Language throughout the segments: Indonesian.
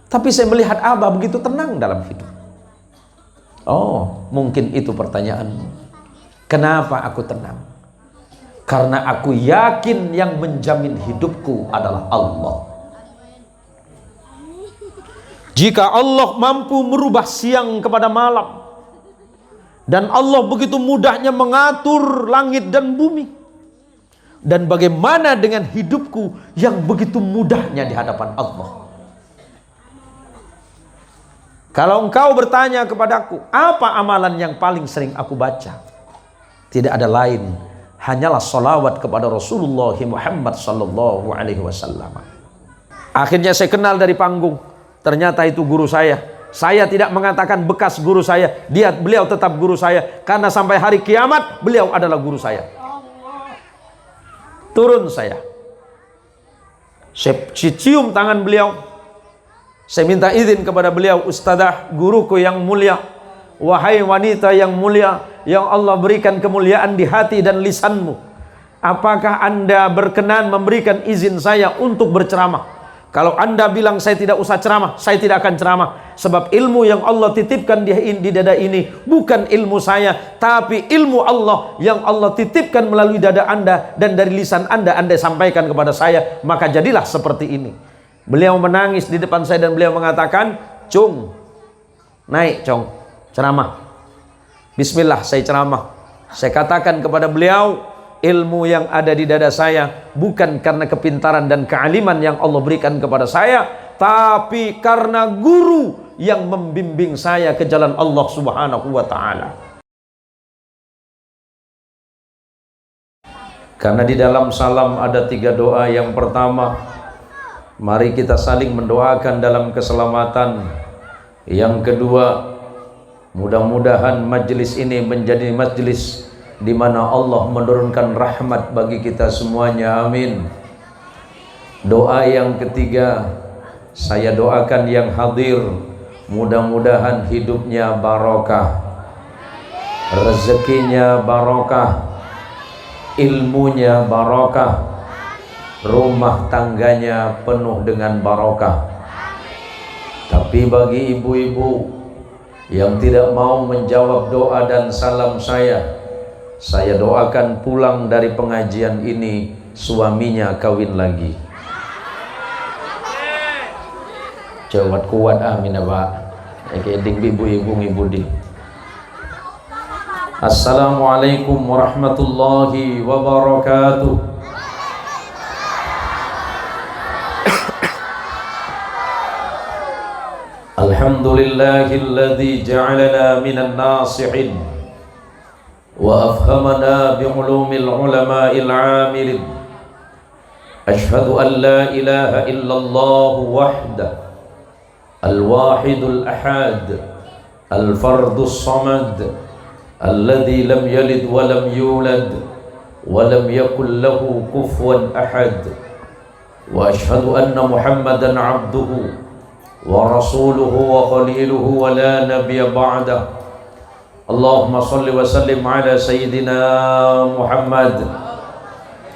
Tapi saya melihat Abah begitu tenang dalam hidup. Oh, mungkin itu pertanyaanmu. Kenapa aku tenang? Karena aku yakin yang menjamin hidupku adalah Allah. Jika Allah mampu merubah siang kepada malam, dan Allah begitu mudahnya mengatur langit dan bumi, dan bagaimana dengan hidupku yang begitu mudahnya di hadapan Allah? Kalau engkau bertanya kepadaku, apa amalan yang paling sering aku baca? Tidak ada lain, hanyalah salawat kepada Rasulullah Muhammad sallallahu alaihi wasallam. Akhirnya saya kenal dari panggung, ternyata itu guru saya. Saya tidak mengatakan bekas guru saya, beliau tetap guru saya, karena sampai hari kiamat beliau adalah guru saya. Turun saya cium tangan beliau. Saya minta izin kepada beliau, Ustadzah, guruku yang mulia, wahai wanita yang mulia, yang Allah berikan kemuliaan di hati dan lisanmu, apakah Anda berkenan memberikan izin saya untuk berceramah? Kalau Anda bilang saya tidak usah ceramah, saya tidak akan ceramah. Sebab ilmu yang Allah titipkan di dada ini bukan ilmu saya, tapi ilmu Allah yang Allah titipkan melalui dada Anda, dan dari lisan Anda sampaikan kepada saya. Maka jadilah seperti ini. Beliau menangis di depan saya dan beliau mengatakan, Cung, naik Cung, ceramah. Bismillah, saya ceramah. Saya katakan kepada beliau, ilmu yang ada di dada saya bukan karena kepintaran dan kealiman yang Allah berikan kepada saya, tapi karena guru yang membimbing saya ke jalan Allah Subhanahu wa ta'ala. Karena di dalam salam ada 3 doa. Yang pertama, mari kita saling mendoakan dalam keselamatan. Yang kedua, mudah-mudahan majlis ini menjadi majlis di mana Allah menurunkan rahmat bagi kita semuanya, amin. Doa yang ketiga, saya doakan yang hadir, mudah-mudahan hidupnya barokah, rezekinya barokah, ilmunya barokah, rumah tangganya penuh dengan barokah. Tapi bagi ibu-ibu yang tidak mau menjawab doa dan salam saya doakan pulang dari pengajian ini suaminya kawin lagi. Jawab kuat amin Pak. Keding ibu-ibu di. Assalamualaikum warahmatullahi wabarakatuh. Alhamdulillahilladzi ja'alana minan nasihin wa afhamana bi'ulumil ulama'il 'amilin. Ashhadu an la ilaha illallah wahdah al-wahidul ahad al-fardus samad alladzi lam yalid wa lam yulad wa lam yakul lahu kufuwan ahad. Wa ashhadu anna Muhammadan 'abduhu wa rasuluhu wa khaliluhu wa la nabiyya ba'dah. Allahumma salli wa sallim ala sayyidina Muhammad.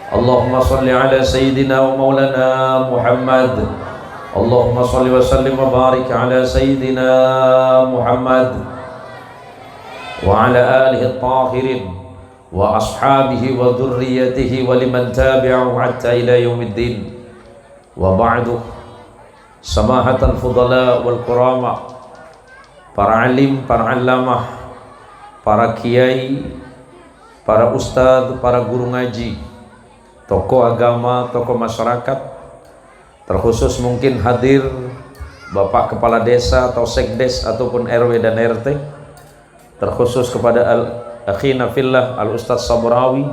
Allahumma salli ala sayyidina wa maulana Muhammad. Allahumma salli wa sallim wa barik ala sayyidina Muhammad wa ala alihi at-tahirin wa ashabihi wa dhurriyyatihi wa liman tabi'ahu hatta ila yaumiddin. Wa ba'du. Samahatal fudala wal kurama, para alim, para allamah, para kiai, para ustadz, para guru ngaji, tokoh agama, tokoh masyarakat, terkhusus mungkin hadir Bapak Kepala Desa atau Sekdes ataupun RW dan RT, terkhusus kepada Akhina Fillah Al-Ustadz Sabrawi,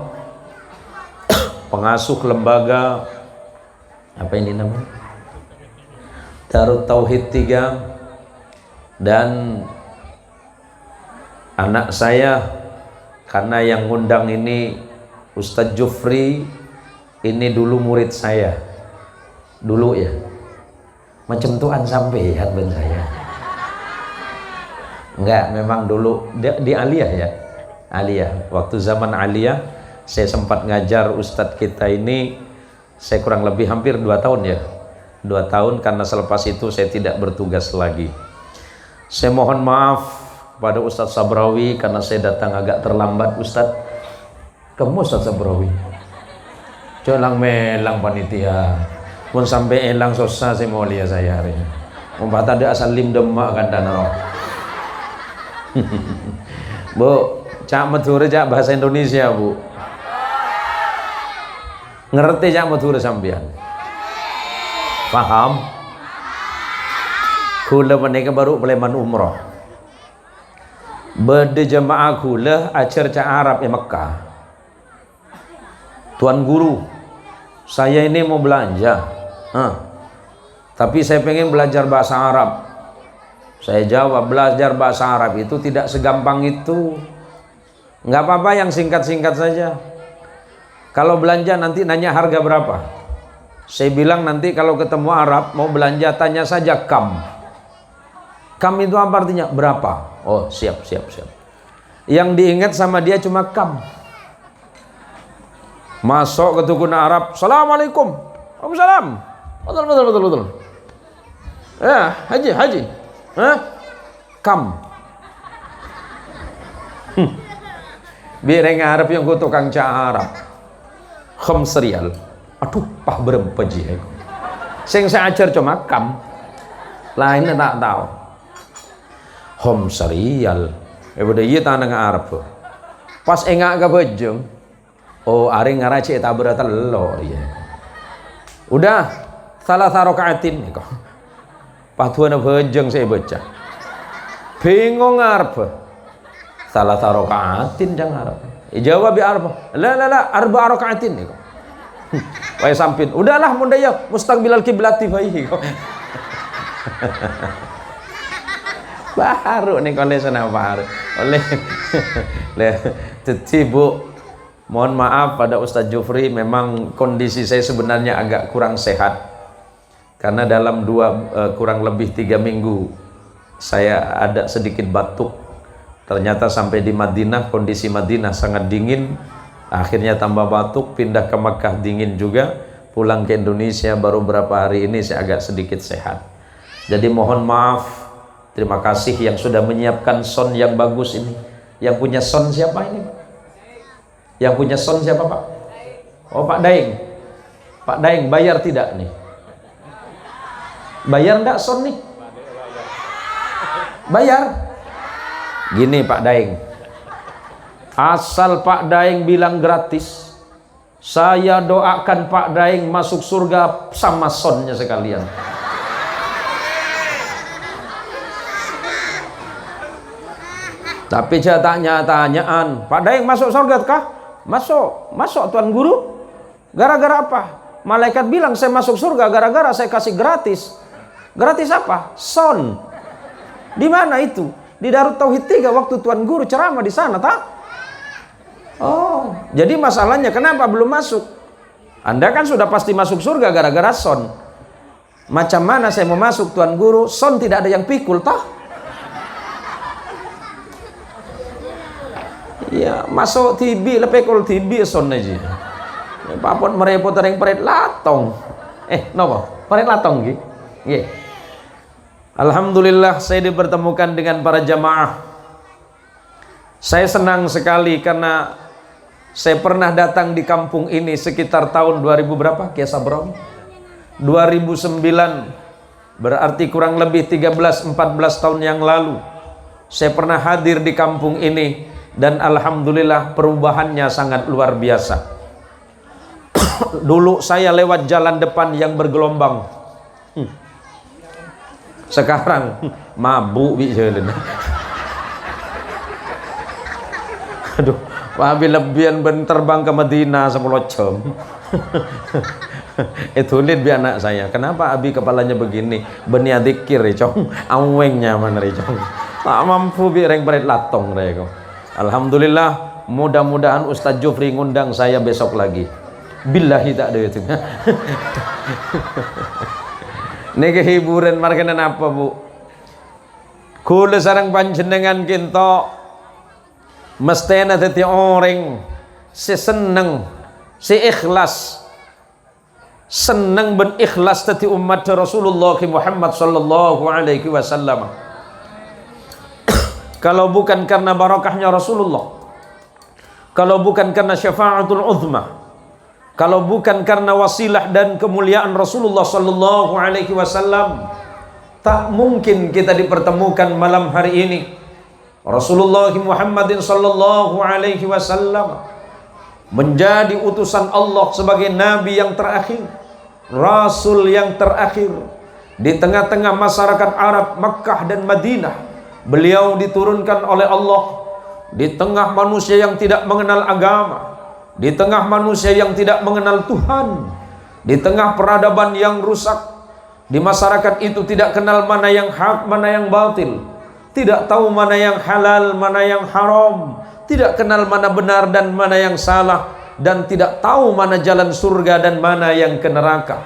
pengasuh lembaga apa ini namanya? Darut Tauhid 3, dan anak saya, karena yang ngundang ini Ustadz Jufri, ini dulu murid saya dulu ya, macam tuan sampai ya ben saya enggak, memang dulu di Aliyah ya, Aliyah, waktu zaman Aliyah saya sempat ngajar Ustadz kita ini, saya kurang lebih hampir 2 tahun ya, 2 tahun, karena selepas itu saya tidak bertugas lagi. Saya mohon maaf pada Ustadz Sabrawi karena saya datang agak terlambat. Ustadz, kamu Ustadz Sabrawi colang melang panitia pun sampai elang susah saya mau lihat saya hari ini. Umpah tadi asal lim demak kan danaro. Bu, cak mature cak bahasa Indonesia bu. Ngerti cak mature sampean? Paham? Kula menika baru peleman umroh. Berde jemaah kula acar cak Arab di Mekah. Tuan guru, saya ini mau belanja. Tapi saya pengen belajar bahasa Arab. Saya jawab, belajar bahasa Arab itu tidak segampang itu. Nggak apa-apa yang singkat-singkat saja. Kalau belanja nanti nanya harga berapa. Saya bilang nanti kalau ketemu Arab mau belanja tanya saja kam. Kam itu apa artinya? Berapa? Oh siap. Yang diingat sama dia cuma kam. Masuk ke tukun Arab, Assalamualaikum. Waalaikumsalam. Betul. Ya, haji. Kam. Biar Arab yang ku tukang Arab. Khams riyal. Aduh, pah berapa ji aku. Sing saya ajar cuma kam. Lainnya tak tahu. Khams riyal. Udah iya tanah Arab. Pas engak ke bejeng. Oh, ari ngaraci tak beratello ya. Udah salah rokaatin nih kok. Patuana bejeng saya baca. Bingung Arab. Salah rokaatin jang Arab. Jawab bi Arab. La arba rokaatin nih kok. Wah sampin. Udahlah mundaya mustaqbilal kiblati bayi kok. Baru nih kondisi baru. Oleh Bu, mohon maaf pada Ustadz Jufri, memang kondisi saya sebenarnya agak kurang sehat. Karena dalam kurang lebih 3 minggu saya ada sedikit batuk. Ternyata sampai di Madinah, kondisi Madinah sangat dingin. Akhirnya tambah batuk, pindah ke Makkah dingin juga. Pulang ke Indonesia baru berapa hari ini saya agak sedikit sehat. Jadi mohon maaf. Terima kasih yang sudah menyiapkan sound yang bagus ini. Yang punya sound siapa ini? Yang punya sound siapa Pak? Oh Pak Daeng. Pak Daeng bayar tidak nih? Bayar enggak sound nih? Bayar. Gini Pak Daeng. Asal Pak Daeng bilang gratis, saya doakan Pak Daeng masuk surga sama soundnya sekalian. Tapi saya tanya-tanyaan, Pak Daeng masuk surga kah? Masuk Tuan Guru. Gara-gara apa? Malaikat bilang saya masuk surga gara-gara saya kasih gratis. Gratis apa? Son. Di mana itu? Di Darut Tauhid 3 waktu Tuan Guru ceramah di sana, tak? Oh, jadi masalahnya kenapa belum masuk? Anda kan sudah pasti masuk surga gara-gara son. Macam mana saya mau masuk Tuan Guru? Son tidak ada yang pikul, tak? Ya, masuk TV, lepekul TV son aja. Papon merepot yang paret latong. Nopo? Paret latong gitu. Nggih. Alhamdulillah saya dipertemukan dengan para jamaah. Saya senang sekali karena saya pernah datang di kampung ini sekitar tahun 2000 berapa? Kiasa berapa? 2009. Berarti kurang lebih 13-14 tahun yang lalu. Saya pernah hadir di kampung ini. Dan alhamdulillah perubahannya sangat luar biasa. Dulu saya lewat jalan depan yang bergelombang. Sekarang mabuk bicara. Aduh, wabi lebihan terbang ke Madinah 10 jam. Itu lihat bi anak saya. Kenapa abi kepalanya begini? Benia dikir cong. Awengnya mana cong. Tak mampu bi reng berit latong reko. Alhamdulillah, mudah-mudahan Ustadz Jufri ngundang saya besok lagi. Billahi tak ada itu. Ini kehiburan markenan apa Bu? Kula sarang panjenengan kinto mestena dadi orang si seneng, si ikhlas. senang ben ikhlas tadi umat Rasulullah Muhammad sallallahu alaihi wasallam. Kalau bukan karena barakahnya Rasulullah, kalau bukan karena syafaatul uzma, kalau bukan karena wasilah dan kemuliaan Rasulullah sallallahu alaihi wasallam, tak mungkin kita dipertemukan malam hari ini. Rasulullah Muhammadin sallallahu alaihi wasallam menjadi utusan Allah sebagai nabi yang terakhir, rasul yang terakhir di tengah-tengah masyarakat Arab Makkah dan Madinah. Beliau diturunkan oleh Allah di tengah manusia yang tidak mengenal agama, di tengah manusia yang tidak mengenal Tuhan, di tengah peradaban yang rusak. Di masyarakat itu tidak kenal mana yang hak, mana yang batil, tidak tahu mana yang halal, mana yang haram, tidak kenal mana benar dan mana yang salah, dan tidak tahu mana jalan surga dan mana yang ke neraka.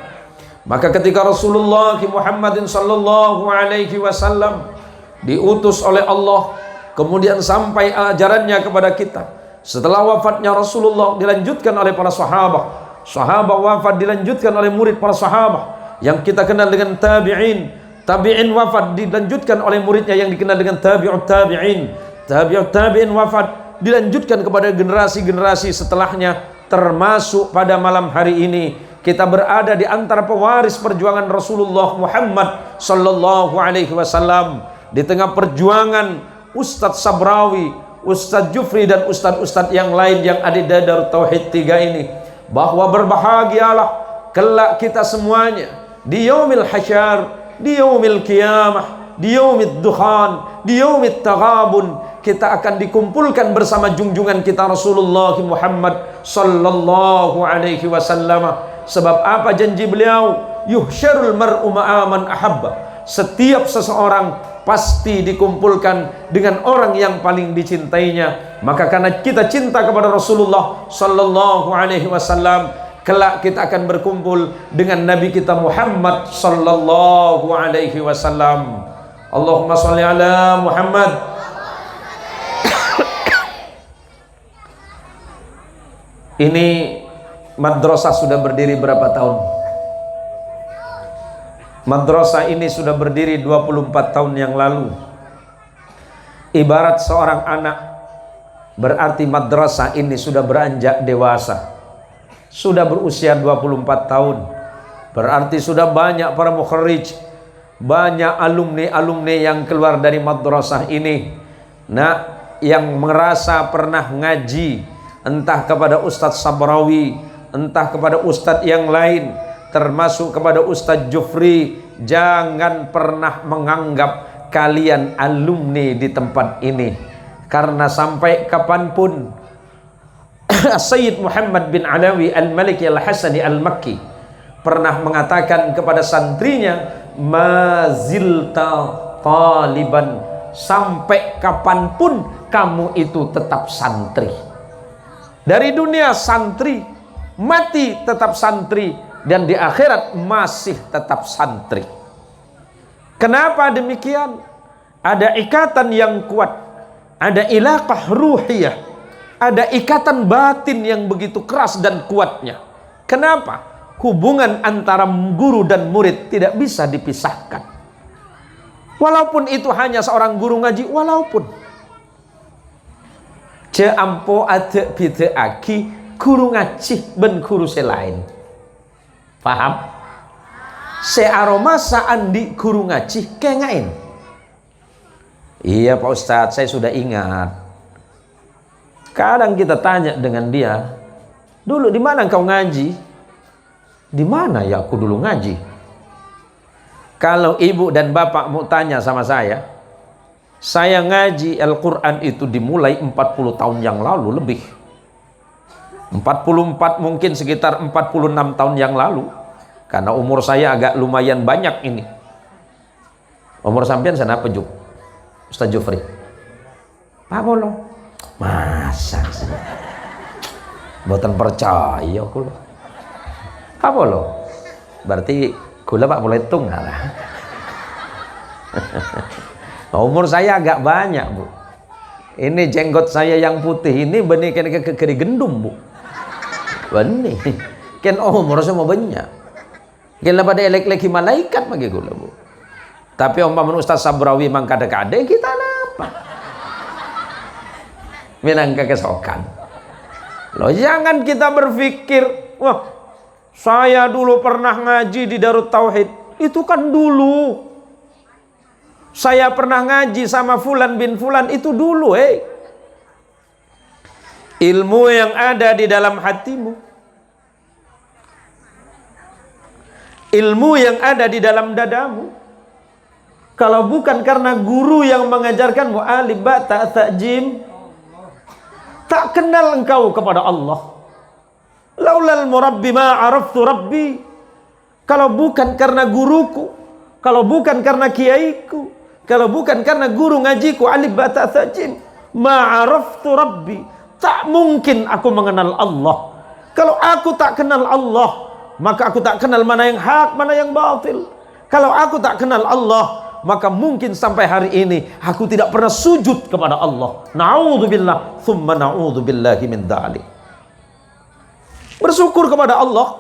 Maka ketika Rasulullah Muhammadin sallallahu alaihi wasallam diutus oleh Allah, kemudian sampai ajarannya kepada kita, setelah wafatnya Rasulullah dilanjutkan oleh para sahabat, sahabat wafat dilanjutkan oleh murid para sahabat yang kita kenal dengan tabi'in, tabi'in wafat dilanjutkan oleh muridnya yang dikenal dengan tabi'ut tabi'in, tabi'ut tabi'in wafat dilanjutkan kepada generasi-generasi setelahnya, termasuk pada malam hari ini kita berada di antara pewaris perjuangan Rasulullah Muhammad sallallahu alaihi wasallam. Di tengah perjuangan Ustadz Sabrawi, Ustadz Jufri dan ustadz-ustadz yang lain yang ada di Darut Tauhid 3 ini, bahwa berbahagialah kelak kita semuanya di yaumil hasyar, di yaumil qiyamah, di yaumid dukhan, di yaumit taghabun, kita akan dikumpulkan bersama junjungan kita Rasulullah Muhammad sallallahu alaihi wasallam. Sebab apa janji beliau? Yuhsyarul mar'u ma'aman ahabba. Setiap seseorang pasti dikumpulkan dengan orang yang paling dicintainya. Maka karena kita cinta kepada Rasulullah sallallahu alaihi wasallam, kelak kita akan berkumpul dengan Nabi kita Muhammad sallallahu alaihi wasallam. Allahumma shalli ala Muhammad. Ini madrasah sudah berdiri berapa tahun? Madrasah ini sudah berdiri 24 tahun yang lalu. Ibarat seorang anak, berarti madrasah ini sudah beranjak dewasa, sudah berusia 24 tahun. Berarti sudah banyak para mukharrij, banyak alumni-alumni yang keluar dari madrasah ini. Nah, yang merasa pernah ngaji entah kepada Ustadz Sabrawi, entah kepada ustadz yang lain, termasuk kepada Ustadz Jufri, jangan pernah menganggap kalian alumni di tempat ini, karena sampai kapanpun Sayyid Muhammad bin Alawi Al-Maliki Al-Hasani Al-Makki pernah mengatakan kepada santrinya, mazilta taliban, sampai kapanpun kamu itu tetap santri. Dari dunia santri, mati tetap santri, dan di akhirat masih tetap santri. Kenapa demikian? Ada ikatan yang kuat, ada ilaqah ruhiyah, ada ikatan batin yang begitu keras dan kuatnya. Kenapa? Hubungan antara guru dan murid tidak bisa dipisahkan. Walaupun itu hanya seorang guru ngaji, walaupun ampo ada beda aki guru ngaji ben guru selain. Paham? Searoma saandi guru ngaji kengain. Iya Pak Ustadz, saya sudah ingat. Kadang kita tanya dengan dia, dulu di mana engkau ngaji? Di mana ya aku dulu ngaji? Kalau ibu dan bapak mau tanya sama saya ngaji Al-Quran itu dimulai 40 tahun yang lalu lebih. 44 mungkin sekitar 46 tahun yang lalu. Karena umur saya agak lumayan banyak ini. Umur sampean sana apa Juk? Ustaz Jufri? Apa lo? Masa sih? Buatan percaya aku lo. Apa lo? Berarti gula pak mulai tunggal lah. Umur saya agak banyak Bu. Ini jenggot saya yang putih ini benih kena keri gendum Bu. Benih. Kan umur saya mau banyak. Gila pada elek-eleki malaikat bagi gula bu. Tapi umpama Ustaz Sabrawi mang kade-kade kita apa? Minangka kesokan. Loh jangan kita berpikir, wah saya dulu pernah ngaji di Darut Tauhid. Itu kan dulu. Saya pernah ngaji sama Fulan bin Fulan, itu dulu. Ilmu yang ada di dalam hatimu, ilmu yang ada di dalam dadamu, kalau bukan karena guru yang mengajarkanmu alif ba ta tha jim, tak kenal engkau kepada Allah. Laulal murabbi ma araftu rabbi. Kalau bukan karena guruku, kalau bukan karena kiaiku, kalau bukan karena guru ngajiku alif ba ta tha jim, ma araftu rabbi, tak mungkin aku mengenal Allah. Kalau aku tak kenal Allah, maka aku tak kenal mana yang hak, mana yang batil. Kalau aku tak kenal Allah, maka mungkin sampai hari ini aku tidak pernah sujud kepada Allah. Na'udzubillah, thumma na'udzubillahi min dzalik. Bersyukur kepada Allah,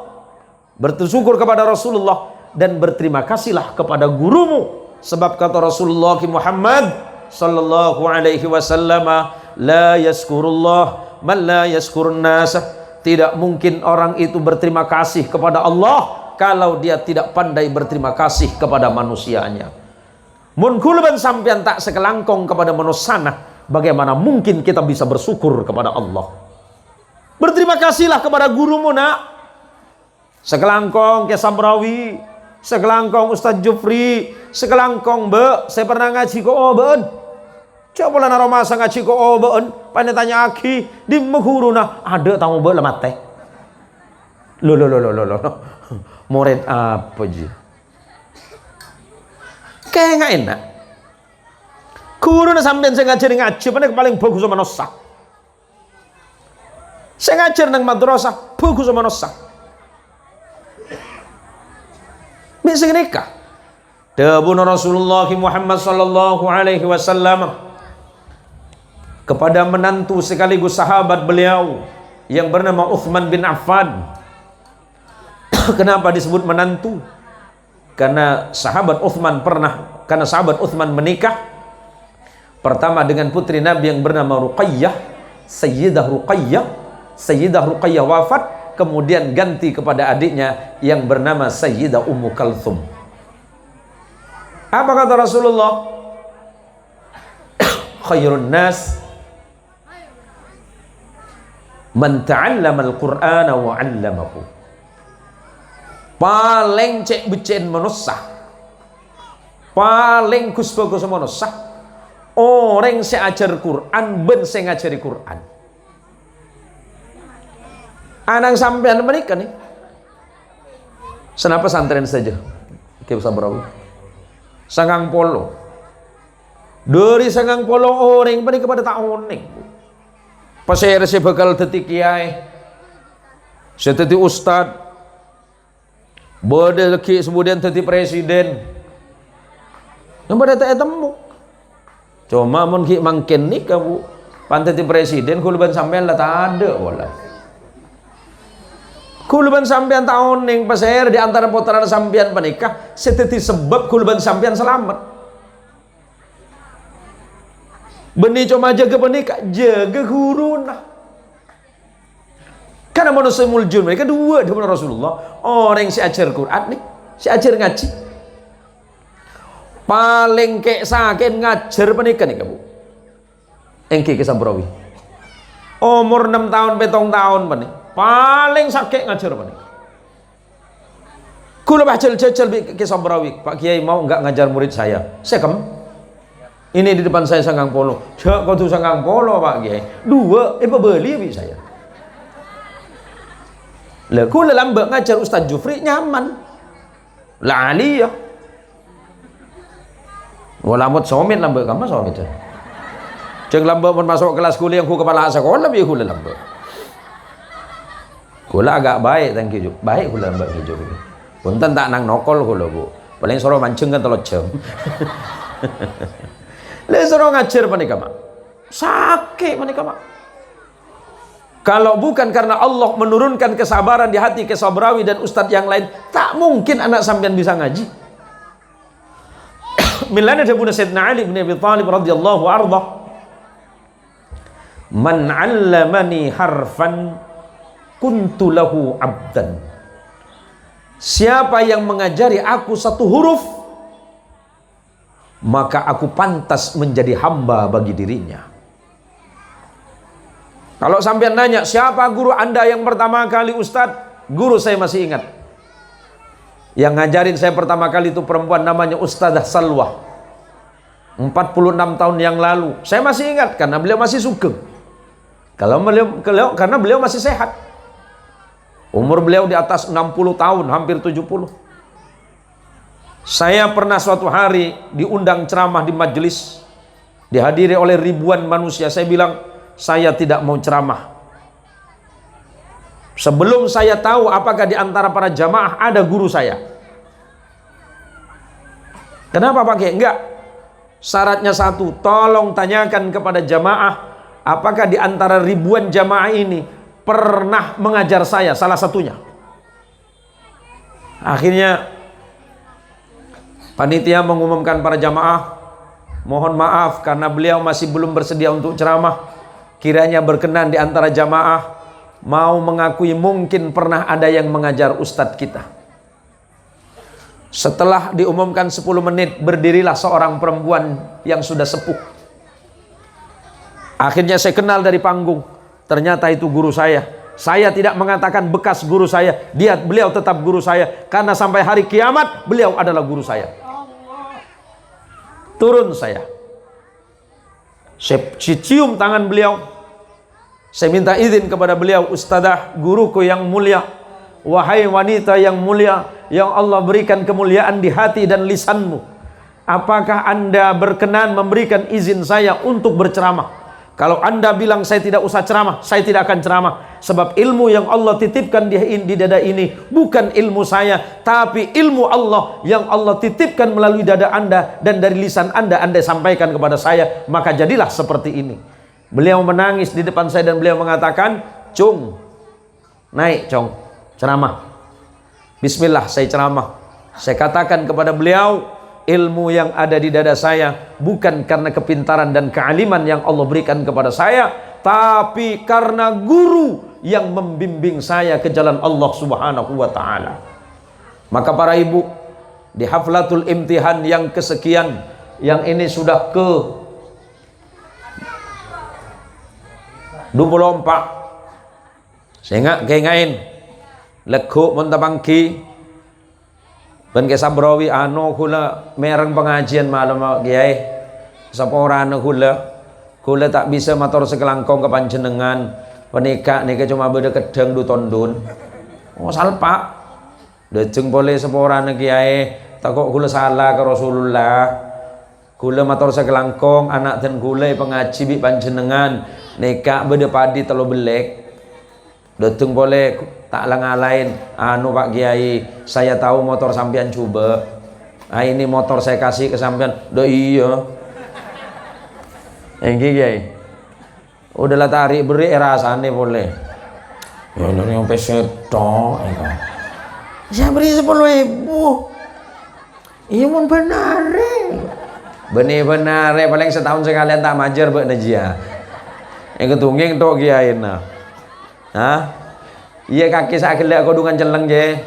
bersyukur kepada Rasulullah, dan berterima kasihlah kepada gurumu. Sebab kata Rasulullah Muhammad sallallahu alaihi wasallam, la yaskurullah man la yaskurun nas. Tidak mungkin orang itu berterima kasih kepada Allah kalau dia tidak pandai berterima kasih kepada manusianya. Mun kulban sampean tak sekelangkong kepada manusana, bagaimana mungkin kita bisa bersyukur kepada Allah? Berterima kasihlah kepada gurumu nak. Sekelangkong ke Sabrawi, sekelangkong Ustaz Jufri, sekelangkong be, saya pernah ngaji ke Oben. Coba lah naro masa ngaji ke Oben, pandai tanya aki di menghuruna ada tamu be lemat teh. Lo, murid apa je? Kayak nggak enak. Guru na sampean saya ngajar ngaji, pandai paling bagus sama nosa. Saya ngajar nang madrasah, bagus sama nosa. Bisa nikah. Dabun Rasulullah Muhammad sallallahu alaihi wasallam kepada menantu sekaligus sahabat beliau yang bernama Uthman bin Affan. Kenapa disebut menantu? Karena sahabat Uthman menikah pertama dengan putri Nabi yang bernama Ruqayyah, Sayyidah Ruqayyah wafat, kemudian ganti kepada adiknya yang bernama Sayyidah Ummu Kalthum. Apa kata Rasulullah? Khairun nas man ta'allama al-Qur'ana wa 'allamahu. Paling cek becen manusia, paling kusbagus manusia orang yang ajar Quran ben saya ngajari Quran. Anak sampean menikah nih, senapa santren saja kita bisa berapa sangang polo dari sangang polo orang menikah pada tahun nih. Pasir saya bakal tetik kiai, saya tetik ustad, boleh lagi kemudian tetik presiden. Yang pada tak temu. Cuma mun ki mangken nih kamu pantetik presiden kuluban sampean lah tak ada wala. Kuluban sampean tahun ning pasir di antara putaran sampean panikah, setetik sebab kuluban sampean selamat. Benih cuma jaga penikah, jaga guru nah. Karena manusia muljun mereka dua dengan Rasulullah. Orang yang si ajar Quran nih, si ajar ngaji. Paling kek sakit ngajar penikah nih kamu. Engki ke Sabrawi. Umur 6 tahun, 7 tahun panik. Paling sakit ngajar panik. Kula bajal-jajal ke Sabrawi, Pak Kiai mau enggak ngajar murid saya? Saya kem. Ini di depan saya sangang polo. Cak kau tuh sangang polo Pak Kiai. Dua, beli bi saya. Lah kula lambat ngajar Ustaz Jufri nyaman. Lah ali ya. Walamut somit lambat kamu somit. Ceng lambat pun masuk kelas kuliah yang ku kepala sekolah bi kula lambat. Kula agak baik thank you. Baik kula lambat hijau. Punten tak nang nokol kula Bu. Paling soro mancing kan 3 jam. Lah soro ngajar panika Mak. Sakit panika Mak. Kalau bukan karena Allah menurunkan kesabaran di hati ke Sabrawi dan ustadz yang lain, tak mungkin anak sampean bisa ngaji. Milana Ibnu Sayyidina Ali bin Abi Thalib radhiyallahu anhu, man 'allamani harfan kuntu lahu 'abdan. Siapa yang mengajari aku satu huruf, maka aku pantas menjadi hamba bagi dirinya. Kalau sampean nanya, siapa guru anda yang pertama kali Ustadz? Guru saya masih ingat. Yang ngajarin saya pertama kali itu perempuan namanya Ustadzah Salwah. 46 tahun yang lalu. Saya masih ingat karena beliau masih sugeng. Karena beliau masih sehat. Umur beliau di atas 60 tahun, hampir 70. Saya pernah suatu hari diundang ceramah di majelis, dihadiri oleh ribuan manusia. Saya bilang, saya tidak mau ceramah sebelum saya tahu apakah di antara para jamaah ada guru saya. Kenapa pakai? Enggak. Syaratnya satu, tolong tanyakan kepada jamaah apakah di antara ribuan jamaah ini pernah mengajar saya, salah satunya. Akhirnya panitia mengumumkan para jamaah, mohon maaf karena beliau masih belum bersedia untuk ceramah. Kiranya berkenan di antara jamaah mau mengakui mungkin pernah ada yang mengajar ustadz kita. Setelah diumumkan 10 menit, berdirilah seorang perempuan yang sudah sepuh. Akhirnya saya kenal dari panggung. Ternyata itu guru saya. Saya tidak mengatakan bekas guru saya. Beliau tetap guru saya. Karena sampai hari kiamat, beliau adalah guru saya. Turun saya. Saya cium tangan beliau. Saya minta izin kepada beliau, Ustadzah, guruku yang mulia, wahai wanita yang mulia, yang Allah berikan kemuliaan di hati dan lisanmu, apakah anda berkenan memberikan izin saya untuk berceramah? Kalau anda bilang saya tidak usah ceramah, saya tidak akan ceramah. Sebab ilmu yang Allah titipkan di dada ini bukan ilmu saya, tapi ilmu Allah yang Allah titipkan melalui dada anda dan dari lisan anda sampaikan kepada saya. Maka jadilah seperti ini. Beliau menangis di depan saya dan beliau mengatakan, Cung, naik Cung, ceramah. Bismillah, saya ceramah. Saya katakan kepada beliau, ilmu yang ada di dada saya bukan karena kepintaran dan kealiman yang Allah berikan kepada saya, tapi karena guru yang membimbing saya ke jalan Allah Subhanahu wa ta'ala. Maka para ibu, di haflatul imtihan yang kesekian, yang ini sudah ke 24. Saya nggak kengain lekuk mentapangki ben ke Sabrawi kula mereng pengajian malam kiai sapa ora kula tak bisa matur sekelangkong ke panjenengan penikah nika cuma beda kedeng du tondun salpak dejeng boleh sapa ora kiai takok kula salah ke Rasulullah. Kula matur sekelangkong anak dan kula pengaji bi panjenengan nekak beda padi telo belek dateng boleh tak ngalain Pak Kiai, saya tahu motor sampean coba. Ini motor saya kasih ke sampean. Do iya. Kiai. Udahlah tarik beri rasane boleh. Ya ini sampai setok saya beri 10.000. Iya mun benar. Benar paling setahun sekalian tak majer mbak Najia. Yang ketungging tok kiai nah. Hah? Iya kaki sak gelek kodungan celeng je.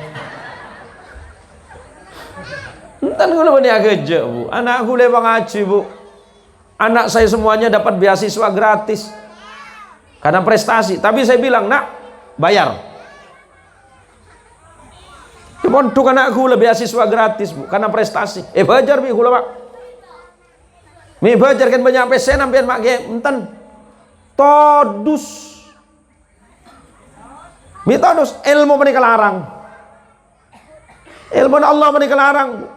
Entan kula bani ageje, Bu. Anak kula pengaji, Bu. Anak saya semuanya dapat beasiswa gratis. Karena prestasi, tapi saya bilang, "Nak, bayar." Pondok anakku lebih beasiswa gratis, Bu, karena prestasi. Bajar bi kula, Pak. Mi bajar kan banyak pesen sampean mak ge enten. Todus. Mi todus ilmu menika larang. Ilmu Allah menika larang.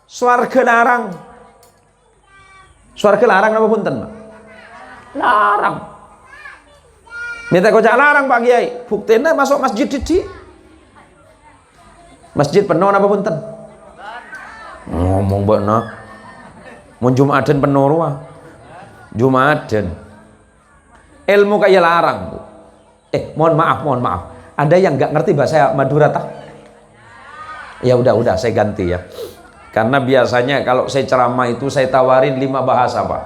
Swarga larang. Swarga larang apa punten, Pak? Larang. Minta kocak larang Pak Kiai. Buktinya masuk masjid di masjid penuh apa punten? Ngomong bener. Mun Jumatan penuh ruang. Jumatan. Ilmu kaya larang, Bu. Mohon maaf. Ada yang nggak ngerti bahasa Madura tak? Ya udah saya ganti ya. Karena biasanya kalau saya ceramah itu saya tawarin 5 bahasa Pak.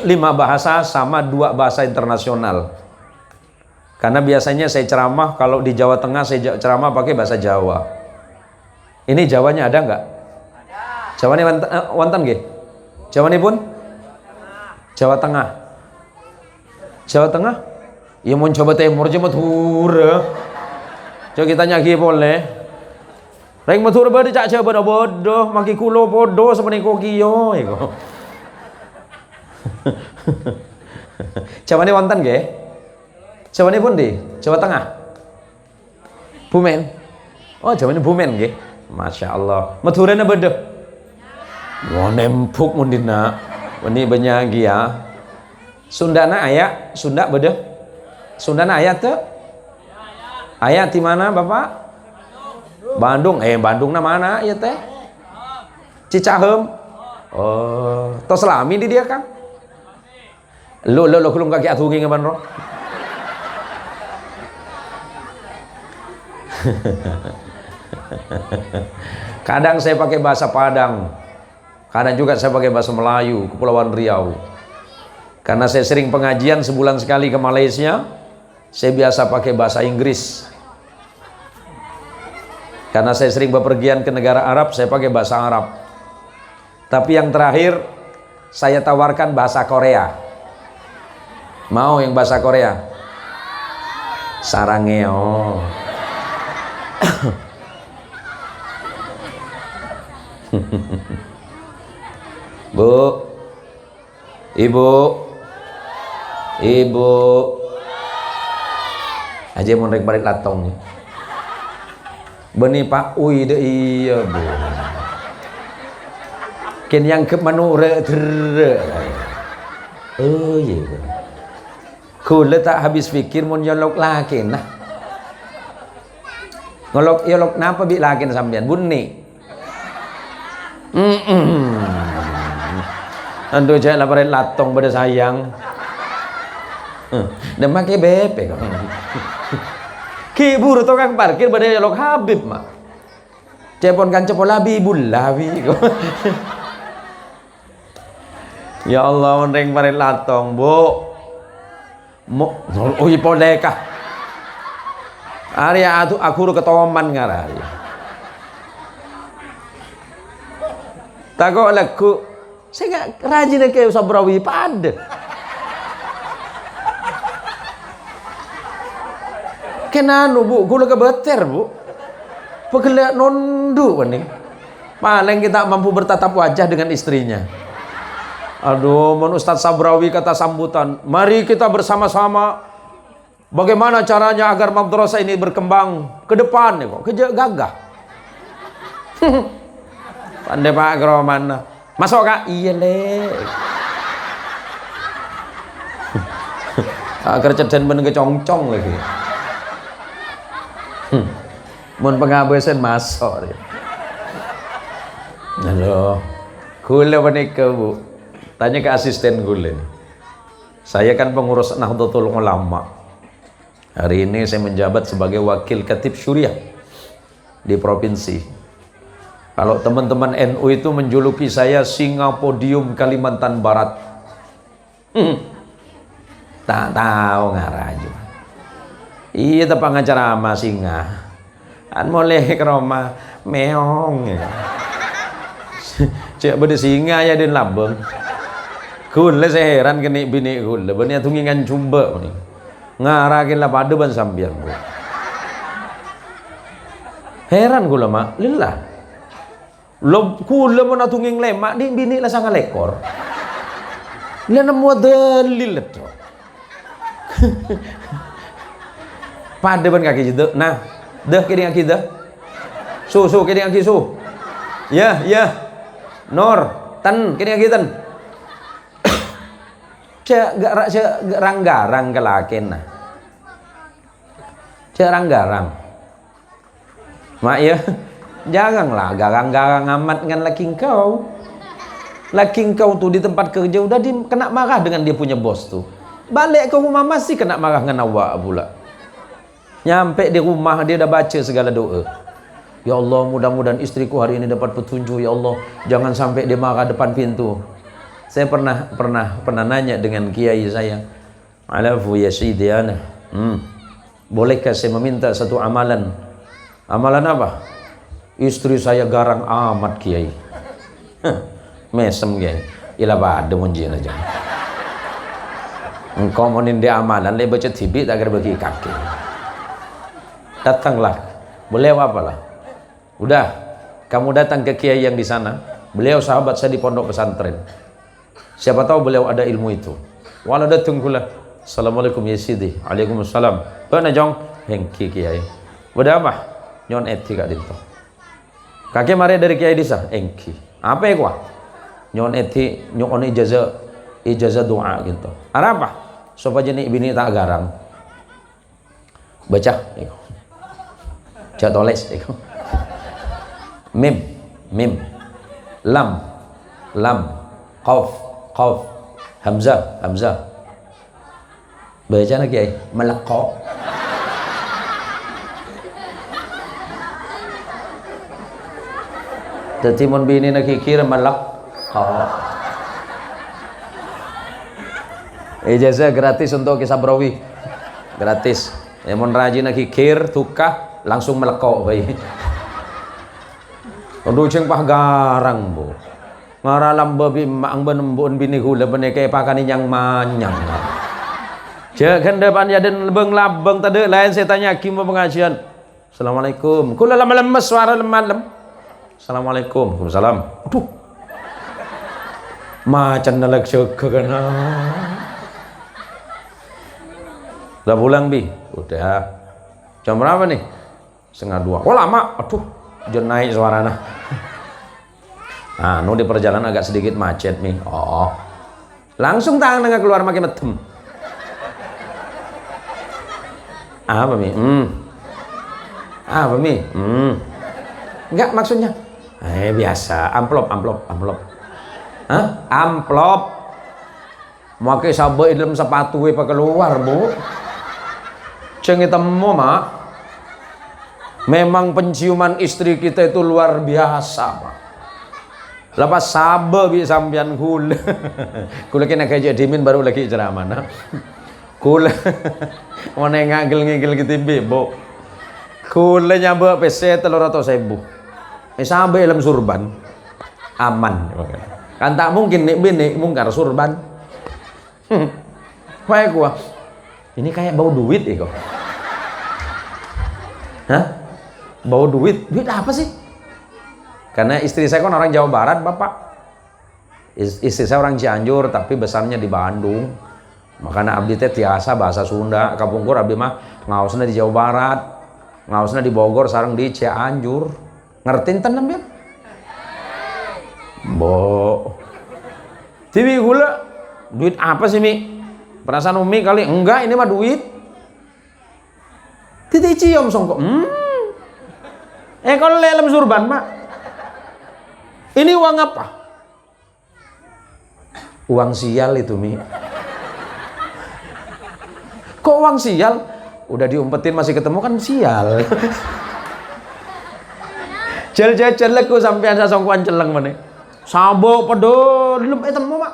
5 bahasa sama 2 bahasa internasional. Karena biasanya saya ceramah kalau di Jawa Tengah saya ceramah pakai bahasa Jawa. Ini Jawanya ada nggak? Jawane wonten nggih. Jawane pun Jawa Tengah. Jawa Tengah? Ya mau Jawa Timur aja Madura. Coba kita nyagi boleh. Reng Madura bade cak Jawa bodoh, maki kulo bodoh seperti kokiyo iku. Jawane wonten nggih? Jawane pun di Jawa Tengah. Bumen. Oh, Jawane Bumen nggih. Masya Allah. Madurane bade. Wah nempuk mundina. Ini benyagi ya. Sundana aya, Sunda bede. Sundana aya teu? Aya di mana Bapak? Bandung. Bandung na mana ya teh? Cicahem. Oh, tos selami di dia Kang. Lo kulung kaki atugi ngaban ro. Kadang saya pakai bahasa Padang. Kadang juga saya pakai bahasa Melayu, Kepulauan Riau. Karena saya sering pengajian sebulan sekali ke Malaysia, saya biasa pakai bahasa Inggris. Karena saya sering bepergian ke negara Arab, saya pakai bahasa Arab. Tapi yang terakhir, saya tawarkan bahasa Korea. Mau yang bahasa Korea? Sarangeo. Bu, ibu, aja mau rek balik latong. Beni Pak Uy deh iya bu. Ken yang ke manure dere. Oh iya. Kule tak habis pikir mau nyolok laki nah. Ngolok napa bi laki sampean bunni. Andu cek laparin latong pada sayang. Dan pakai BP kok. Ki buru tukang parkir pada nyolok Habib mah. Cepon kan cepon labi bulawi kok. Ya Allah mending parin latong bu. Ui poleka. Arya aku ketoman ngarari. Takut laku. Saya nggak rajin kayak Sabrawi pada. Kenapa bu? Gula kebeter bu. Pegelak nondu nih. Paling kita mampu bertatap wajah dengan istrinya. Aduh, mon Ustadz Sabrawi kata sambutan. Mari kita bersama-sama. Bagaimana caranya agar madrasah ini berkembang ke depan nih kok? Gagah. Pandai Pak Groman. Masuk Kak? Iya le. Agar ceden ben kecongcong lagi. Mun pengabesan masuk. Halo. Kula menika Bu. Tanya ke asisten kula. Saya kan pengurus Nahdlatul Ulama. Hari ini saya menjabat sebagai wakil Khatib Syuriah di provinsi. Kalau teman-teman NU itu menjuluki saya singa podium Kalimantan Barat. Tak tahu ngaraju. Iya tapi ngacara sama singa. An boleh ke rumah meong. Cek bede singa ya den labeng. Kule saya heran kene bini kule. Bini tungingan coba nih. Ngarakin lah pada ban sambian. Heran kula mak, lillah. Lo kula mana tunging lemak di bini lah sangat lekor. Lah nemu dalil itu. Pada ban kaki itu. Nah, dah kiri kaki dah. Su kiri kaki su. Ya. Nor, tan kiri kaki tan. Cek ranggarang kelakin nah. Cek ranggarang. Mak ya. Janganlah garang-garang amat dengan laki kau. Laki kau tuh di tempat kerja udah kena marah dengan dia punya bos tuh. Balik ke rumah masih kena marah dengan awak pula. Nyampe di rumah dia dah baca segala doa. Ya Allah, mudah-mudahan istriku hari ini dapat petunjuk ya Allah. Jangan sampai dia marah depan pintu. Saya pernah nanya dengan kiai saya. Alafu ya Sayyidi ana. Bolehkah saya meminta satu amalan? Amalan apa? Istri saya garang amat kiai. Mesem kiai. Ila bada munjin aja. Engkau mau nindi amalan, le baca TV tak kira bagi kaki. Datanglah, beliau apalah. Udah, kamu datang ke kiai yang di sana. Beliau sahabat saya di pondok pesantren. Siapa tahu beliau ada ilmu itu. Wala datang kula. Assalamualaikum ya Sidi. Waalaikumsalam. Bana jong, hengki kiai. Udah apa? Nyon eti kak dinto. Kakek mari dari kiai desa, hengki. Apa ya kuah? Nyon eti nyon ijazah doa gitu. Ada apa? Supaya jenis bini tak garang. Baca. Cak tulis. Mim. Lam. Qaf. Hamzah. Baca lagi ay. Malaqqa. Jadi mun bini nak kira malaqqa. Ijazah gratis untuk Kisabrawi. Gratis. Mun rajin nak kikir tukah langsung melekok bayi. Aduh ceng pah garang bu. Ngaralam babi mak benembun bini hula bene kaya pakani yang manyang. Jangan depan ya dan lebeng labeng tadi lain saya tanya kim pengajian. Assalamualaikum. Kula lama lemes suara lemah. Assalamualaikum. Waalaikumsalam. Aduh. Macan nalak syukur kena. Udah pulang bi? Udah. Jam berapa nih? 1:30. Oh lama. Aduh, jangan naik suaranya. Nah, di perjalanan agak sedikit macet nih. Oh, langsung tangan nggak keluar makin metem. Apa mi? Apa mi? Enggak maksudnya. Biasa. Amplop. Hah? Amplop. Mau ke sabuk dalam sepatu pakai keluar bu. Ceng temu mak. Memang penciuman istri kita itu luar biasa mak. Lepas sabar bi sampian kula. Kula kena kerja dimin baru lagi ceramah nah. Kula mana ngagel gitu bu. Kula nyabak PC 300.000. Sampai dalam surban aman. Kan tak mungkin nih bini mungkar surban. Kayak gua. Ini kayak bau duit ya kok. Hah? Bau duit? Duit apa sih? Karena istri saya kan orang Jawa Barat, Bapak. Istri saya orang Cianjur, tapi besarnya di Bandung. Makanya abdi teh tiasa bahasa Sunda. Kapungkur abdi mah ngaosna di Jawa Barat, ngaosna di Bogor, sareng di Cianjur. Ngertiin tenan ya? Bo. TV gula. Duit apa sih Mi? Perasaan Umi kali enggak, ini mah duit. Titik cium songkok. Kalau lelem surban mak. Ini uang apa? Uang sial itu Mi. Kok uang sial? Udah diumpetin masih ketemu kan sial. Jel leku sampai ada songkuan celeng mana? Sabo pedol belum temu mak.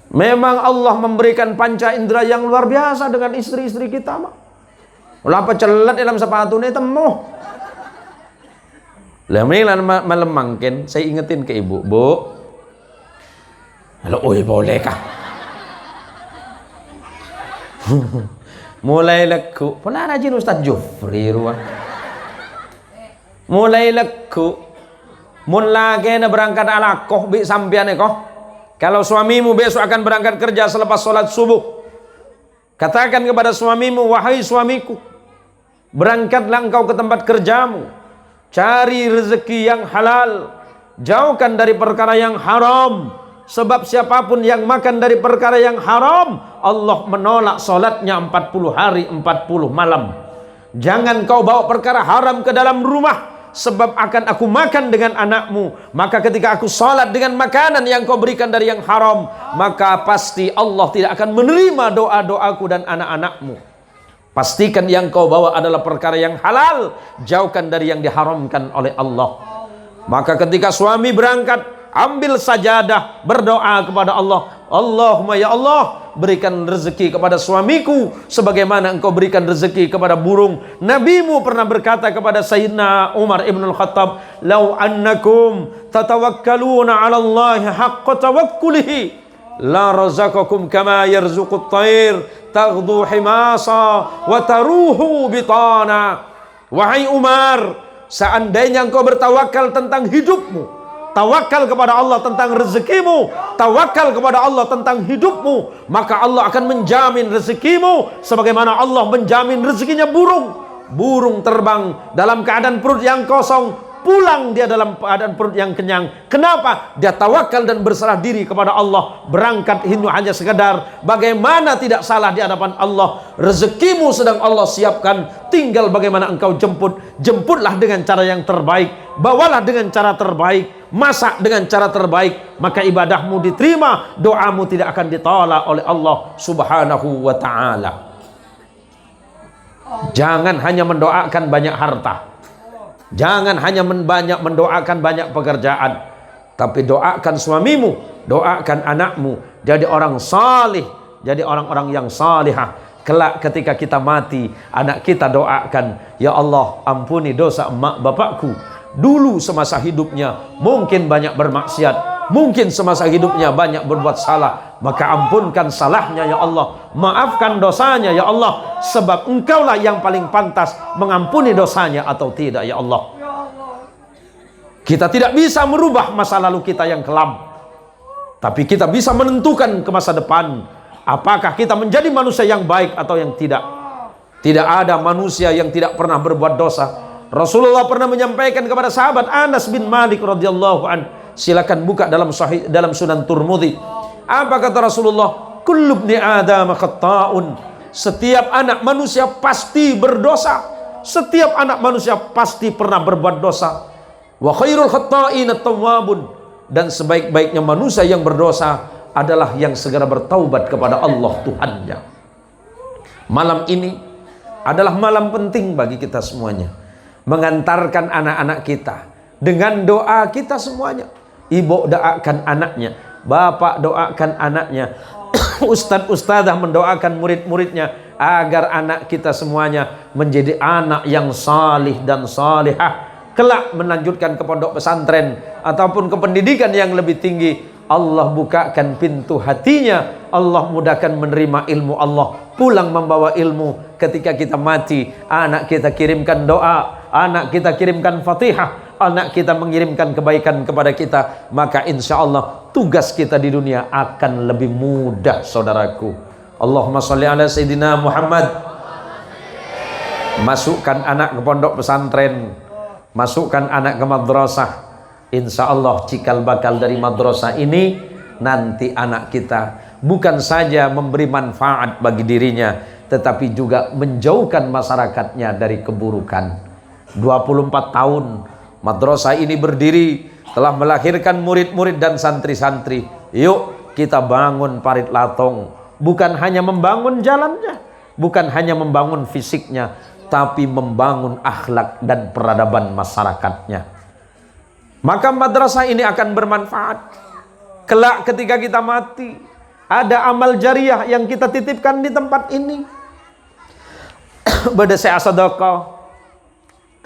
Memang Allah memberikan panca indera yang luar biasa dengan istri-istri kita mak. Lapa celat dalam sepatu ini temu. Lah lan malam mangken saya ingetin ke ibu, Bu. Halo, boleh kah? Mulai leku, pernah rajin Ustaz Jufri ruang. Mulai leku, mun lagi berangkat alakoh bi sampian koh. Kalau suamimu besok akan berangkat kerja selepas sholat subuh, katakan kepada suamimu, wahai suamiku, berangkatlah engkau ke tempat kerjamu, cari rezeki yang halal, jauhkan dari perkara yang haram. Sebab siapapun yang makan dari perkara yang haram, Allah menolak sholatnya 40 hari 40 malam. Jangan kau bawa perkara haram ke dalam rumah. sebab akan aku makan dengan anakmu. Maka ketika aku salat dengan makanan yang kau berikan dari yang haram, maka pasti Allah tidak akan menerima doa-doaku dan anak-anakmu. Pastikan yang kau bawa adalah perkara yang halal, jauhkan dari yang diharamkan oleh Allah. Maka ketika suami berangkat, ambil sajadah, berdoa kepada Allah. Allahumma ya Allah, berikan rezeki kepada suamiku sebagaimana engkau berikan rezeki kepada burung. Nabimu pernah berkata kepada Sayyidina Umar ibn al-Khattab, "Lau annakum tatawakkaluna 'ala Allah haqqa tawakkulihi, la razaqakum kama yarzuqut thair taghdu himasa wa taruhu bitana." Wahai Umar, seandainya engkau bertawakal tentang hidupmu, tawakal kepada Allah tentang rezekimu, tawakal kepada Allah tentang hidupmu, maka Allah akan menjamin rezekimu sebagaimana Allah menjamin rezekinya burung. Burung terbang dalam keadaan perut yang kosong, pulang dia dalam keadaan perut yang kenyang. Kenapa? Dia tawakal dan berserah diri kepada Allah. Berangkat Hindu hanya sekedar bagaimana tidak salah di hadapan Allah. Rezekimu sedang Allah siapkan, tinggal bagaimana engkau jemput. Jemputlah dengan cara yang terbaik, bawalah dengan cara terbaik, masak dengan cara terbaik, maka ibadahmu diterima, doamu tidak akan ditolak oleh Allah Subhanahu wa ta'ala. Jangan hanya mendoakan banyak harta, jangan hanya mendoakan banyak pekerjaan, tapi doakan suamimu, doakan anakmu jadi orang salih, jadi orang-orang yang salihah. Kelak ketika kita mati, anak kita doakan, ya Allah ampuni dosa emak bapakku, dulu semasa hidupnya mungkin banyak bermaksiat, mungkin semasa hidupnya banyak berbuat salah, maka ampunkan salahnya ya Allah, maafkan dosanya ya Allah, sebab engkaulah yang paling pantas mengampuni dosanya atau tidak ya Allah. Kita tidak bisa merubah masa lalu kita yang kelam, tapi kita bisa menentukan ke masa depan, apakah kita menjadi manusia yang baik atau yang tidak. Tidak ada manusia yang tidak pernah berbuat dosa. Rasulullah pernah menyampaikan kepada sahabat Anas bin Malik radhiyallahu an, silakan buka dalam Sunan Turmudi. Apa kata Rasulullah? Kullu ibni Adam khata'un. Setiap anak manusia pasti berdosa. Setiap anak manusia pasti pernah berbuat dosa. Wa khairul khata'in at-tawwabun. Dan sebaik-baiknya manusia yang berdosa adalah yang segera bertaubat kepada Allah Tuhannya. Malam ini adalah malam penting bagi kita semuanya, mengantarkan anak-anak kita dengan doa kita semuanya. Ibu doakan anaknya, bapak doakan anaknya, ustadz-ustadzah mendoakan murid-muridnya, agar anak kita semuanya menjadi anak yang salih dan salihah, kelak melanjutkan ke pondok pesantren ataupun ke pendidikan yang lebih tinggi. Allah bukakan pintu hatinya, Allah mudahkan menerima ilmu Allah, pulang membawa ilmu. Ketika kita mati, anak kita kirimkan doa, anak kita kirimkan Fatihah, anak kita mengirimkan kebaikan kepada kita, maka insya Allah tugas kita di dunia akan lebih mudah, saudaraku. Allahumma sholli ala Sayyidina Muhammad. Masukkan anak ke pondok pesantren, masukkan anak ke madrasah. Insya Allah cikal bakal dari madrasah ini nanti anak kita bukan saja memberi manfaat bagi dirinya, tetapi juga menjauhkan masyarakatnya dari keburukan. 24 tahun madrasah ini berdiri, telah melahirkan murid-murid dan santri-santri. Yuk kita bangun Parit Latong, bukan hanya membangun jalannya, bukan hanya membangun fisiknya, tapi membangun akhlak dan peradaban masyarakatnya. Maka madrasah ini akan bermanfaat. Kelak ketika kita mati, ada amal jariah yang kita titipkan di tempat ini. Bada saya sedekah.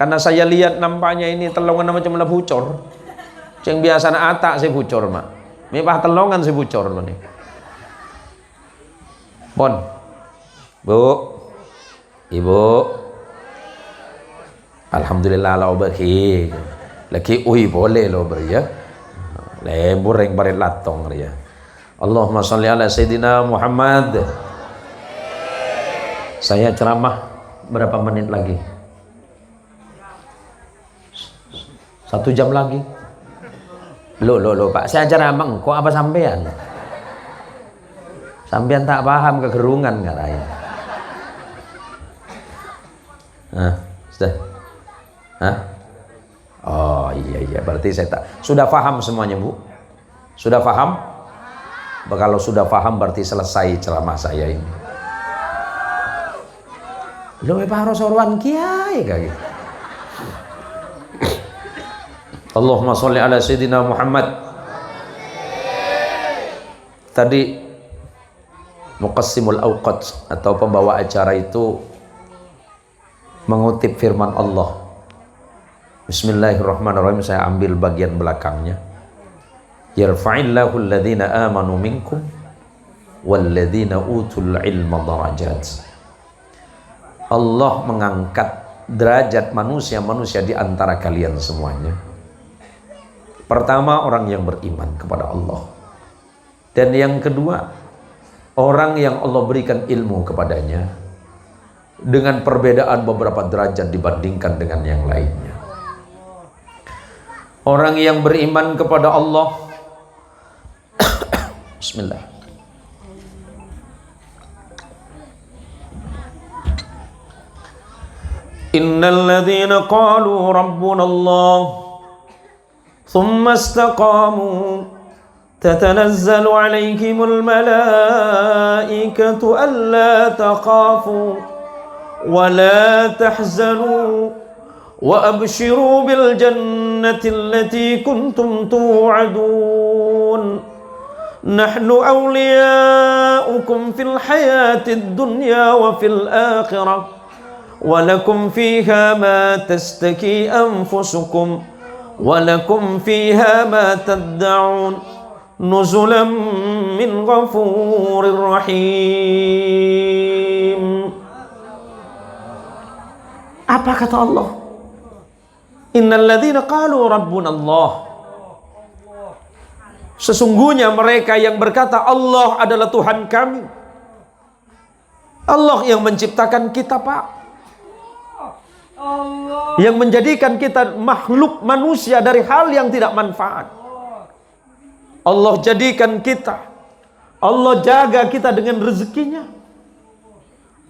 Karena saya lihat nampaknya ini telongan macam lah bucor. Yang biasa na atak saya bucor, mak. Mipah telongan saya bucor nih. Bon. Bu. Ibu. Alhamdulillah la ubaki. Laki ui boleh lo beria, lembur yang Parit Latong ria. Allahumma sholli ala Sayyidina Muhammad. Saya ceramah berapa menit lagi? 1 jam lagi. Lo Pak, saya ceramah kok apa sampean? Sampean tak paham kegerungan katanya. Nah, sudah. Hah? Oh iya, berarti saya tak sudah paham semuanya, Bu? Sudah paham? Kalau sudah paham berarti selesai ceramah saya ini. Lu paham soruan kiai kayak gitu. Allahumma sholli ala sayyidina Muhammad. Tadi Muqassimul Awqat atau pembawa acara itu mengutip firman Allah. Bismillahirrahmanirrahim, saya ambil bagian belakangnya. Yarfa'illahu alladhina amanu minkum walladhina utul ilma darajat. Allah mengangkat derajat manusia-manusia di antara kalian semuanya. Pertama, orang yang beriman kepada Allah. Dan yang kedua, orang yang Allah berikan ilmu kepadanya dengan perbedaan beberapa derajat dibandingkan dengan yang lainnya. Orang yang beriman kepada Allah Bismillah. Innal ladzina qalu rabbuna Allah thumma istaqamu tatanazzalu alaihimul malaikatu alla takhafu wa la tahzanu wa abshiru bil jannati allati kuntum tu'adun nahnu awliyaukum fil hayatid dunya wa fil akhirah walakum fiha ma tastaki anfusukum walakum fiha ma tad'un nuzulan min ghafurir rahim. Apa kata Allah? Innal ladzina qalu rabbuna Allah. Sesungguhnya mereka yang berkata Allah adalah Tuhan kami. Allah yang menciptakan kita, Pak. Yang menjadikan kita makhluk manusia dari hal yang tidak manfaat. Allah jadikan kita, Allah jaga kita dengan rezekinya.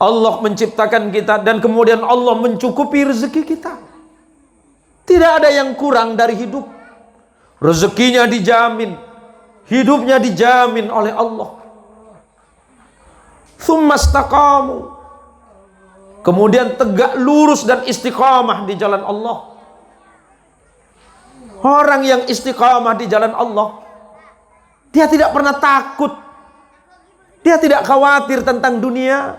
Allah menciptakan kita dan kemudian Allah mencukupi rezeki kita. Tidak ada yang kurang dari hidup. Rezekinya dijamin, hidupnya dijamin oleh Allah. Tsumma istaqamu. Kemudian tegak lurus dan istiqamah di jalan Allah. Orang yang istiqamah di jalan Allah, dia tidak pernah takut. Dia tidak khawatir tentang dunia.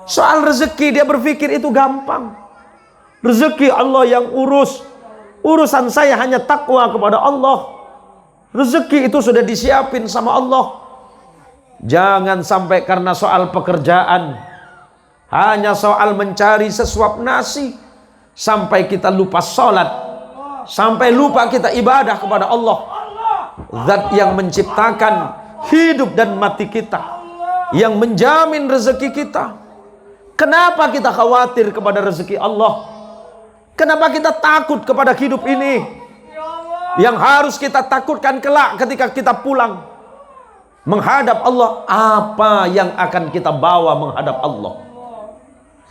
Soal rezeki dia berpikir itu gampang. Rezeki Allah yang urus. Urusan saya hanya takwa kepada Allah. Rezeki itu sudah disiapin sama Allah. Jangan sampai karena soal pekerjaan, hanya soal mencari sesuap nasi, sampai kita lupa sholat, sampai lupa kita ibadah kepada Allah. Zat yang menciptakan hidup dan mati kita, yang menjamin rezeki kita. Kenapa kita khawatir kepada rezeki Allah? Kenapa kita takut kepada hidup ini? Yang harus kita takutkan kelak ketika kita pulang menghadap Allah, apa yang akan kita bawa menghadap Allah?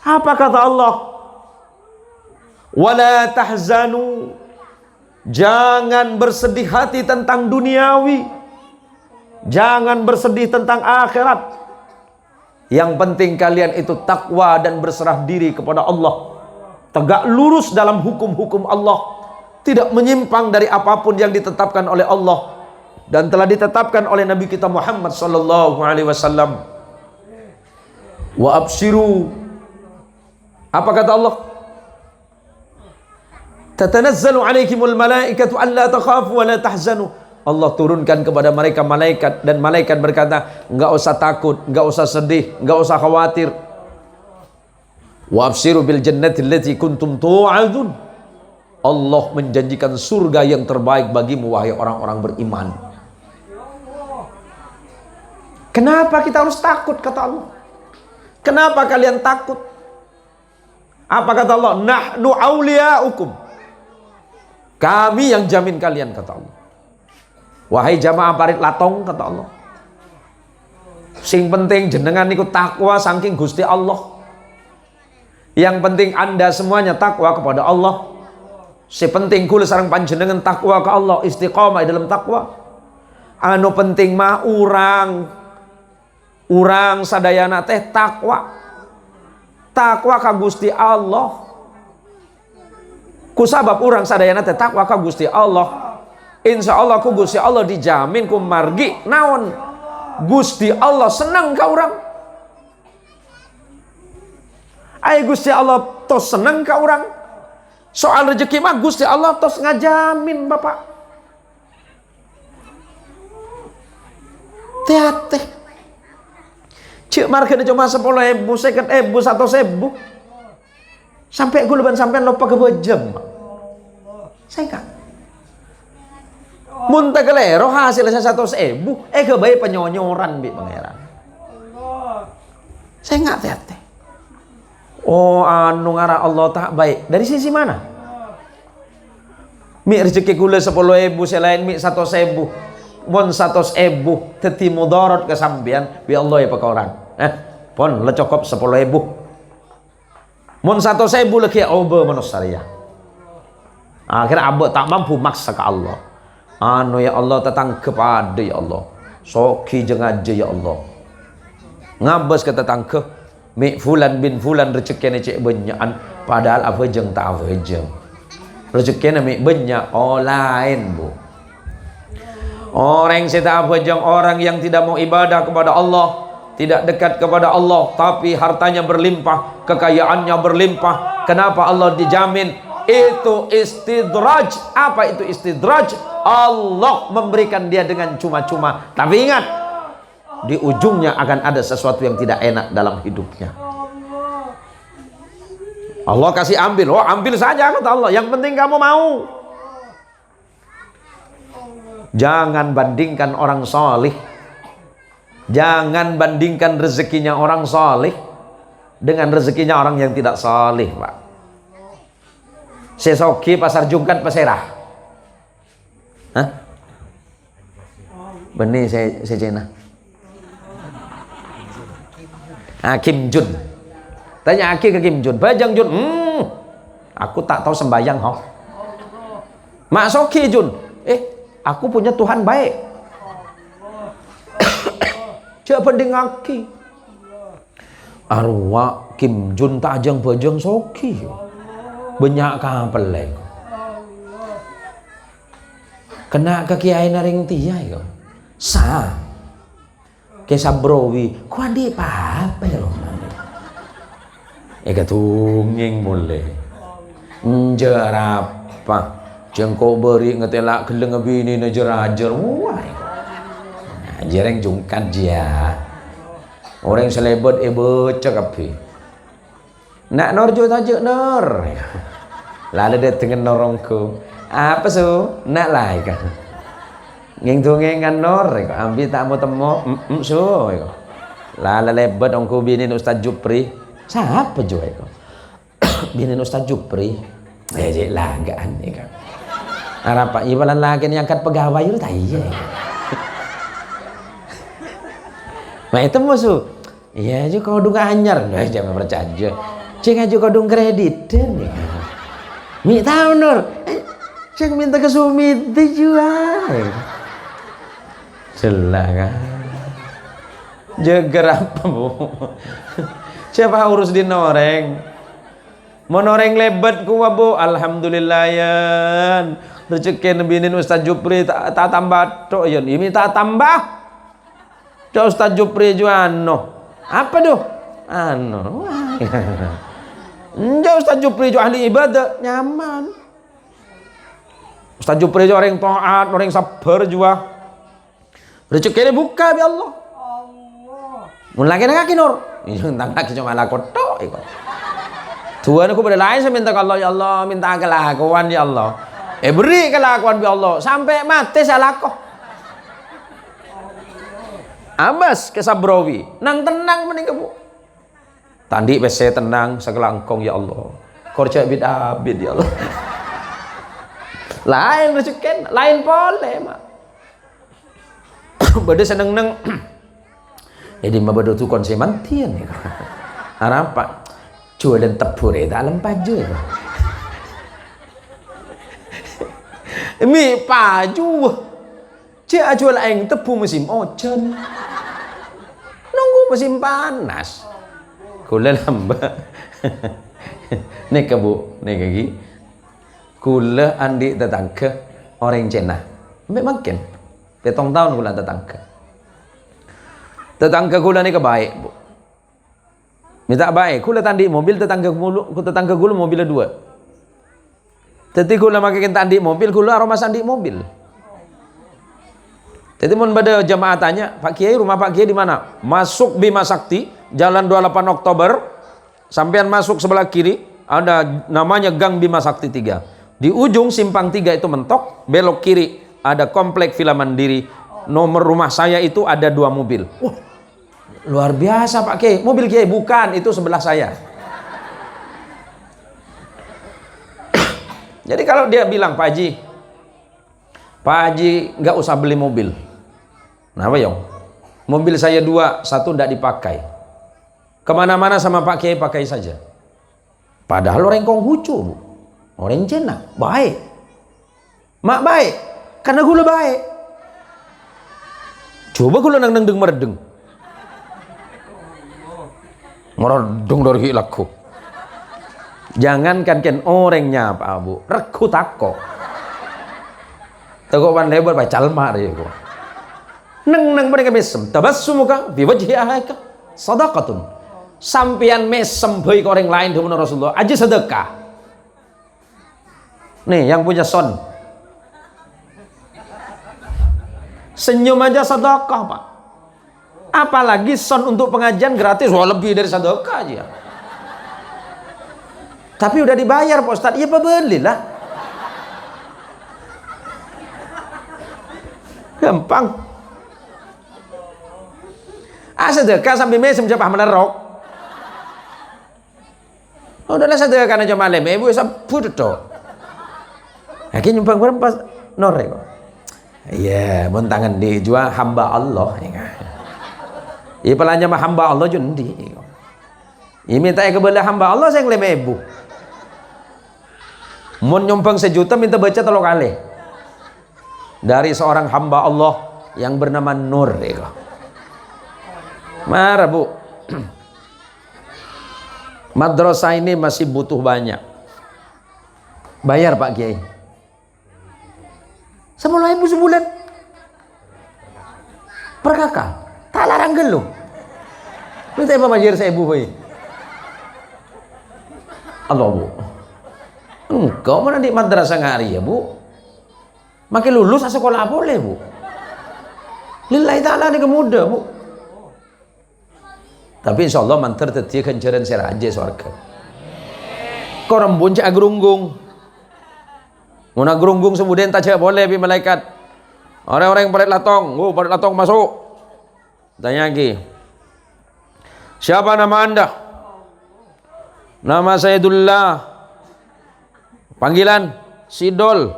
Apa kata Allah? Wala tahzanu. Jangan bersedih hati tentang duniawi. Jangan bersedih tentang akhirat. Yang penting kalian itu takwa dan berserah diri kepada Allah. Tegak lurus dalam hukum-hukum Allah. Tidak menyimpang dari apapun yang ditetapkan oleh Allah dan telah ditetapkan oleh Nabi kita Muhammad sallallahu alaihi wasallam. Wa abshiru. Apa kata Allah? Tatanazzalu alaihimul malaikatu alla takhafu wa la tahzanu. Allah turunkan kepada mereka malaikat dan malaikat berkata, enggak usah takut, enggak usah sedih, enggak usah khawatir. Wa abshiru bil jannati allati kuntum tu'adun. Allah menjanjikan surga yang terbaik bagimu wahai orang-orang beriman. Kenapa kita harus takut kata Allah? Kenapa kalian takut? Apa kata Allah? Nahnu awliyaukum. Kami yang jamin kalian kata Allah. Wahai jamaah parit latong kata Allah. Sing penting jenengan niku takwa saking Gusti Allah. Yang penting Anda semuanya takwa kepada Allah. Sepenting kula sareng panjenengan takwa ke Allah, istiqamah di dalam takwa. Anu penting mah urang sadayana teh takwa ka Gusti Allah. Kusabab urang sadayana teh takwa ka Gusti Allah, insya Allah ku Gusti Allah dijamin ku margi naon, Gusti Allah senang ka urang. Ay Gusti Allah tos senang ka urang. Soal rezeki mah Gusti Allah tos ngajamin Bapak. Teh cik markeun cuma 10.000, 50.000, 100.000. Sampai guluban sampean lupa kebejam. Saya kan. Mun teh kelero hasilnya 100.000, kebae penyonyoran bi pangeran. Saya enggak teh. Oh anu ngara Allah tak baik. Dari sisi mana? Mi rezeki kula 10.000 selain mi 100.000. Mun 100.000 teti mudarat ke sampean bi Allah ya pakoran. Pon le cukup 10.000. Mun 100.000 lagi obe manusia. Akhirnya abah tak mampu maksa ke Allah. Anu ya Allah tetang kepada ya Allah. Soki jeung aja ya Allah. Ngabes ke tetangke mi fulan bin fulan rezekine cek benyaan padahal apa jeung tak apa jeung. Rezekine mi banyak lain Bu. Orang seta apa jeung orang yang tidak mau ibadah kepada Allah, tidak dekat kepada Allah, tapi hartanya berlimpah, kekayaannya berlimpah. Kenapa Allah dijamin? Itu istidraj. Apa itu istidraj? Allah memberikan dia dengan cuma-cuma. Tapi ingat, di ujungnya akan ada sesuatu yang tidak enak dalam hidupnya. Allah kasih ambil, ambil saja kata Allah, yang penting kamu mau. Jangan bandingkan orang solih, jangan bandingkan rezekinya orang solih dengan rezekinya orang yang tidak solih Pak. Sesoki pasar jungkat peserah. Hah? Benih saya cina. Kim Jun. Tanya Aki ke Kim Jun, Bajang Jun, aku tak tahu sembayang Mak Soki Jun, aku punya Tuhan baik. Cek pending Aki. Arwah Kim Jun tajang Bajang Soki. Banyak kapal lagi. Kena ke kiai naring tiai kau. Kesabrowi, kau di apa ya lo? Katunging mulai jerapa jengkau beri ngetelak geleng bini na jerajer wah jereng jungkat dia orang selebet becek api nak norjo tajuk nor lalu dia dengan norongku apa su nak lai kan nging kan nor ambil tak mau temu su lalu lebet ongku bini Ustaz Jupri. Siapa juga itu? Bini Ustaz Jupri. Jadi lagaan ni kan. Apa ibalan lagi ni angkat pegawai itu tak iya. Nah itu musuh. Iya juga kau dung anyar. Jangan percaya. Cing aja kau dung kredit ni. Mi tahu Nur. Cing minta ke Sumiti juga. Celah kan. Jeger apa Bu? Siapa urus di noreng? Mau noreng lebet ku Bu, alhamdulillahan. Rezeki binin Ustaz Jupri tak tambah tok ya, ini tak tambah. Tok Ustaz Jupri juano. Apa doh? Anu. Enggak Ustaz Jupri ju ahli ibadah, nyaman. Ustaz Jupri ju orang taat, orang sabar juga. Rezeki buka bi Allah. Mun lagi nak Nur. Ini tentang lagi cuma laku tok iko. Tuhan aku pada lain saya minta ke Allah ya Allah, minta kelakuan ya Allah. Beri kelakuan ya Allah sampai mati saya laku. Abas ke Sabrowi, nang tenang mending Bu. Tadi saya tenang sekelangkong ya Allah. Korja bid abid ya Allah. Lain rezeki, lain boleh mak. Bade seneng neng. Jadi mabado tu konsemantian ya. Apa? Jualan tepur itu alam paju ya. Mi paju. Cik ajual aing tebu musim ojen. Nunggu musim panas. Kula lamba. Nek Bu, nek lagi. Kula andi tetangga orang Cina. Mbak makin. Petong tahun kula tetangga. Tetangga kula ni kebaik, Bu. Minta baik, kula tandi mobil tetangga kula mobilnya 2. Jadi kula makin tandi mobil, kula aroma sandi mobil. Jadi mun pada jamaah tanya, Pak Kiai, rumah Pak Kiai di mana? Masuk Bima Sakti, Jalan 28 Oktober, sampean masuk sebelah kiri, ada namanya Gang Bima Sakti 3. Di ujung simpang 3 itu mentok, belok kiri ada komplek Villa Mandiri. Nomor rumah saya itu ada 2 mobil. Luar biasa Pak Kiai. Mobil Kiai bukan, itu sebelah saya. Jadi kalau dia bilang, Pak Haji nggak usah beli mobil. Kenapa Yong? Mobil saya 2, 1 nggak dipakai. Kemana-mana sama Pak Kiai pakai saja. Padahal orang Konghucu, Bu. Orang Cina baik. Mak baik, karena gula baik. Coba gula nang deng meredeng. Meredeng dari hilaku. Jangankan ken orangnya Pak Bu, regu tako. Tako pan lebar bacal mar ya ko. Neng mereka mesem, tabassumuka bi wajhi ahaka sadaqatun. Sampian mesem baik orang lain dengan Rasulullah aja sedekah. Nih yang punya son, senyum aja sedekah Pak. Apalagi son untuk pengajian gratis, wah lebih dari sedekah aja. Tapi udah dibayar Pak Ustadz, iya Pak belilah. Gampang. Sedekah sampai mesem siapa melerok. Udahlah sedekah aja malam, ibu sabut itu. Akhirnya nyumbang berapa nore kok. Iya, mun tangan di jua hamba Allah ya. Iya pelanya mah hamba Allah jundi. Iya minta kepada hamba Allah saya ngelem ibu. Mun nyumbang 1 juta minta baca 3 kali. Dari seorang hamba Allah yang bernama Nur ya. Marah Bu. Madrasah ini masih butuh banyak. Bayar Pak Kiai. 10.000 sebulan per kakak. Tak larang gelu. Minta apa majir saya Bu. Allah Bu. Engkau mana di madrasah ngari ya Bu. Makin lulus sekolah boleh Bu. Lillahi ta'ala ni kemuda Bu. Tapi insya Allah mantar tetia kencaran seraja surga. Kau rembun cak gerunggung. Muna gerunggung semudian tak cak boleh bi malaikat. Orang-orang yang parit latong, parit latong masuk. Tanya lagi. Siapa nama Anda? Nama saya Dullah. Panggilan Sidol.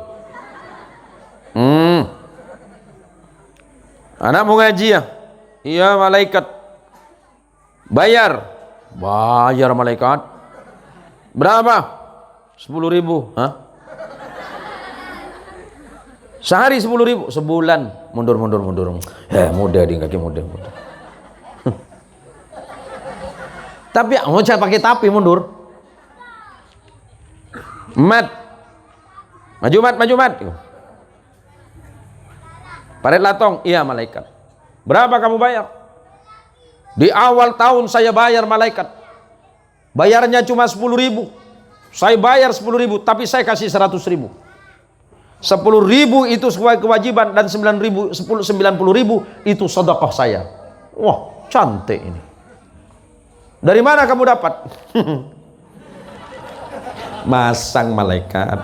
Anak mau ngaji ya? Iya malaikat. Bayar malaikat. Berapa? 10.000. Hah? Sehari 10.000, sebulan mundur. Mudah di kaki mudah. Tapi mau saya pakai tapi mundur. Maju mat. Paret latong, iya malaikat. Berapa kamu bayar? Di awal tahun saya bayar malaikat. Bayarnya cuma 10.000. Saya bayar 10.000, tapi saya kasih 100.000. 10.000 itu sesuai kewajiban dan 90.000 itu sedekah saya. Wah, cantik ini. Dari mana kamu dapat? Masang malaikat.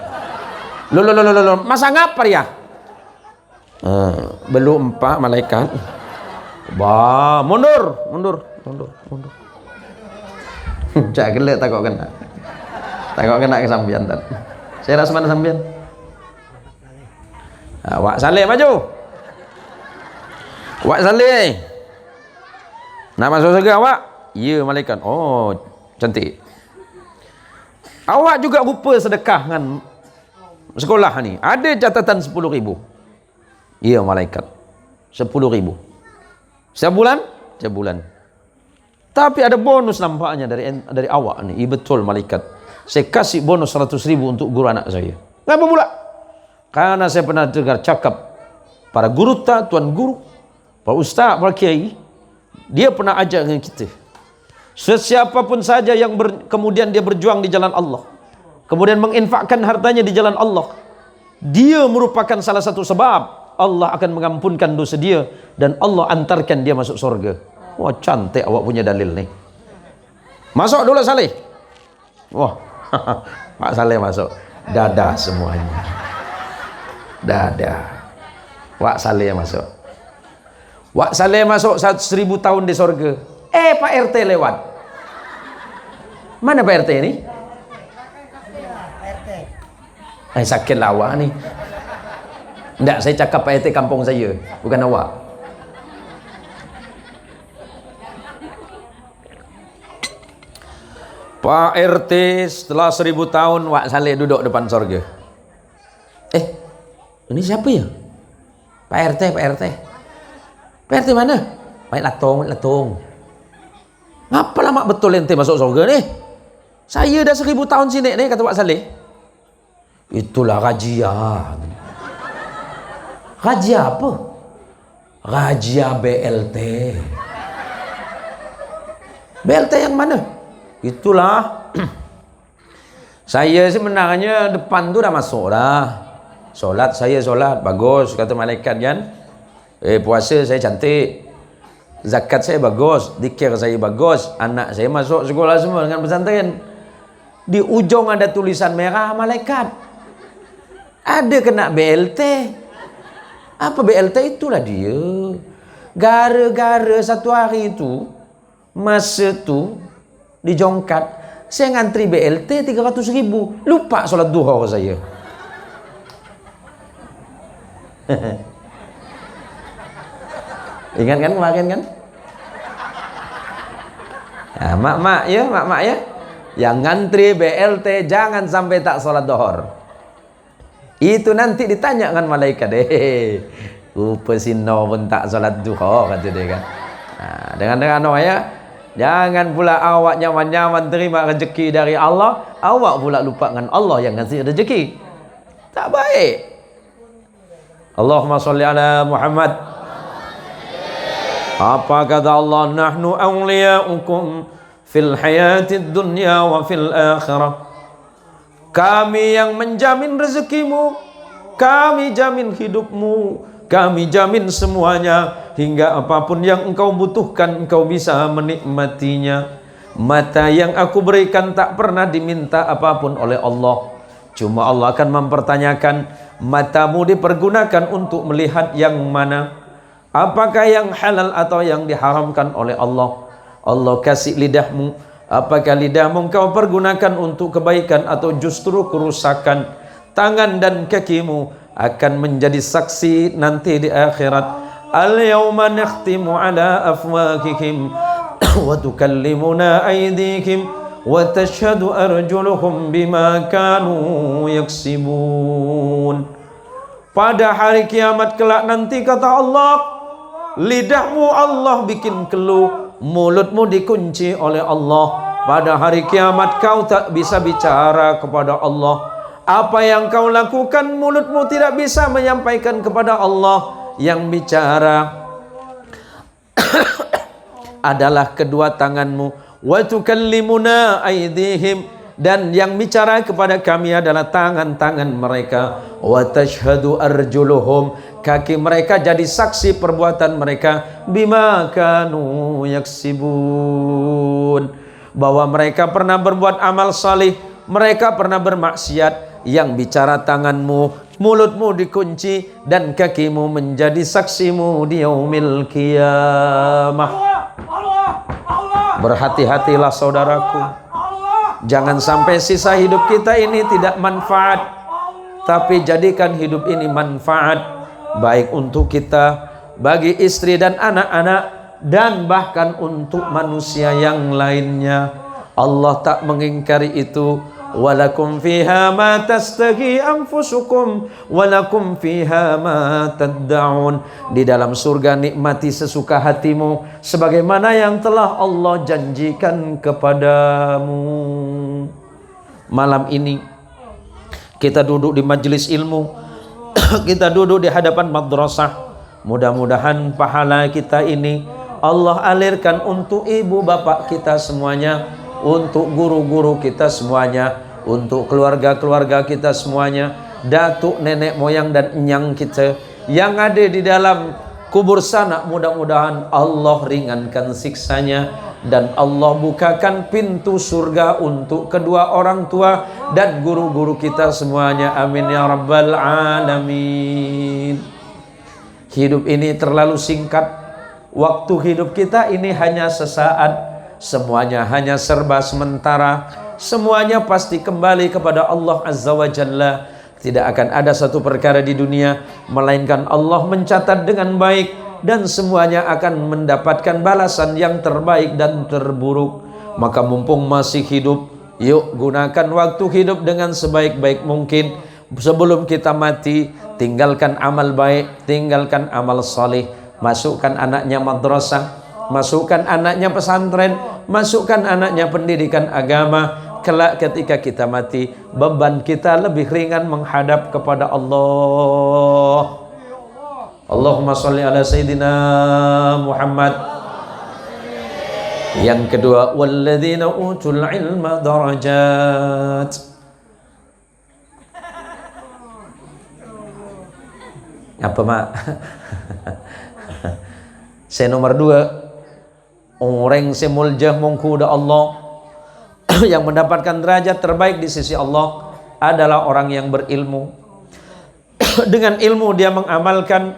Loh, masang apa ya? Belum Pak malaikat. Mundur. Cak gelek takut kena kesambian tadi. Saya rasa mana sambian? Wak Saleh maju. Wak Saleh. Nak masuk surga awak? Ya malaikat. Oh, cantik. Awak juga lupa sedekah dengan sekolah nih, ada catatan 10.000. Iya malaikat, 10.000 sebulan, sebulan. Tapi ada bonus nampaknya dari awak nih. Iya betul malaikat, saya kasih bonus 100.000 untuk guru anak saya. Ngapa pula? Karena saya pernah dengar cakap para guru, tuan guru, para ustaz, para kiai, dia pernah ajar dengan kita, sesiapapun saja yang kemudian dia berjuang di jalan Allah, kemudian menginfakkan hartanya di jalan Allah, dia merupakan salah satu sebab Allah akan mengampunkan dosa dia dan Allah antarkan dia masuk surga. Wah, cantik awak punya dalil nih. Masuk dulu Saleh. Wah, Pak Saleh masuk. Dadah semuanya. Dadah. Wak Saleh masuk. Wak Saleh masuk 1.000 tahun di surga. Pak RT lewat. Mana Pak RT ini? Sakit lah awak nih. Enggak, saya cakap Pak RT kampung saya, bukan awak. Pak RT setelah 1.000 tahun Wak Saleh duduk depan surga. Ini siapa ya? Pak RT, Pak RT. Pak RT mana? Pak Latung. Ngapa lama betul ente masuk surga nih? Saya dah 1.000 tahun sini nih, kata Wak Saleh. Itulah rajia. Rajia apa? Rajia BLT. BLT yang mana? Itulah. Saya sebenarnya depan tu dah masuk dah. Solat saya solat bagus, kata malaikat kan. Puasa saya cantik, zakat saya bagus, zikir saya bagus, anak saya masuk sekolah semua dengan pesantren. Di ujung ada tulisan merah malaikat. Ada kena BLT. Apa BLT? Itulah dia. Gara-gara satu hari itu, masa tu dijongkat, saya ngantri BLT 300.000. Lupa solat duha saya. Ingat kan kemarin kan? Ya, mak-mak ya, yang ngantri BLT jangan sampai tak sholat dohor. Itu nanti ditanya kan malaikat, upesino pun tak sholat duha, kata dia kan. Nah, dengan ya, jangan pula awak nyaman-nyaman terima rezeki dari Allah, awak pula lupa dengan Allah yang ngasih rezeki. Tak baik. Allahumma sholli ala Muhammad. Apa kata Allah? Nahnu awliya'ukum fil hayatid dunya wa fil akhirah. Kami yang menjamin rezekimu, kami jamin hidupmu, kami jamin semuanya, hingga apapun yang engkau butuhkan engkau bisa menikmatinya. Mata yang aku berikan tak pernah diminta apapun oleh Allah. Cuma Allah akan mempertanyakan, matamu dipergunakan untuk melihat yang mana? Apakah yang halal atau yang diharamkan oleh Allah? Allah kasih lidahmu, apakah lidahmu kau pergunakan untuk kebaikan atau justru kerusakan? Tangan dan kakimu akan menjadi saksi nanti di akhirat. Al-yawma nakhtimu ala afwahihim wa tukallimuna aydihim wa tashhadu arjuluhum bima kanu yaksibun. Pada hari kiamat kelak nanti, kata Allah, lidahmu Allah bikin keluh, mulutmu dikunci oleh Allah. Pada hari kiamat kau tak bisa bicara kepada Allah. Apa yang kau lakukan mulutmu tidak bisa menyampaikan kepada Allah. Yang bicara adalah kedua tanganmu. Wa tukallimuna aydihim, dan yang bicara kepada kami adalah tangan-tangan mereka. Wa tashhadu arjuluhum, kaki mereka jadi saksi perbuatan mereka. Bima kanu yaksibun, bahwa mereka pernah berbuat amal salih, mereka pernah bermaksiat. Yang bicara tanganmu, mulutmu dikunci, dan kakimu menjadi saksimu di yaumil qiyamah. Berhati-hatilah saudaraku, jangan sampai sisa hidup kita ini tidak manfaat, tapi jadikan hidup ini manfaat, baik untuk kita, bagi istri dan anak-anak, dan bahkan untuk manusia yang lainnya. Allah tak mengingkari itu. walakum fiha ma tastahi anfusukum walakum fiha ma tad'un. Di dalam surga nikmati sesuka hatimu sebagaimana yang telah Allah janjikan kepadamu. Malam ini kita duduk di majelis ilmu, kita duduk di hadapan madrasah. Mudah-mudahan pahala kita ini Allah alirkan untuk ibu bapak kita semuanya, untuk guru-guru kita semuanya, untuk keluarga-keluarga kita semuanya, datuk, nenek moyang dan enyang kita yang ada di dalam kubur sana. Mudah-mudahan Allah ringankan siksanya dan Allah bukakan pintu surga untuk kedua orang tua dan guru-guru kita semuanya. Amin ya rabbal alamin. Hidup ini terlalu singkat. Waktu hidup kita ini hanya sesaat. Semuanya hanya serba sementara. Semuanya pasti kembali kepada Allah Azza wa Jalla. Tidak akan ada satu perkara di dunia melainkan Allah mencatat dengan baik, dan semuanya akan mendapatkan balasan yang terbaik dan terburuk. Maka mumpung masih hidup, yuk gunakan waktu hidup dengan sebaik-baik mungkin. Sebelum kita mati, tinggalkan amal baik, tinggalkan amal salih. Masukkan anaknya madrasah, masukkan anaknya pesantren, masukkan anaknya pendidikan agama. Kelak ketika kita mati, beban kita lebih ringan menghadap kepada Allah. Allahumma sholli ala Sayyidina Muhammad. Yang kedua, walladzina utul ilma darajat. Apa mak? Saya nomor 2, orang semuljah mengkuda Allah yang mendapatkan derajat terbaik di sisi Allah adalah orang yang berilmu. Dengan ilmu dia mengamalkan,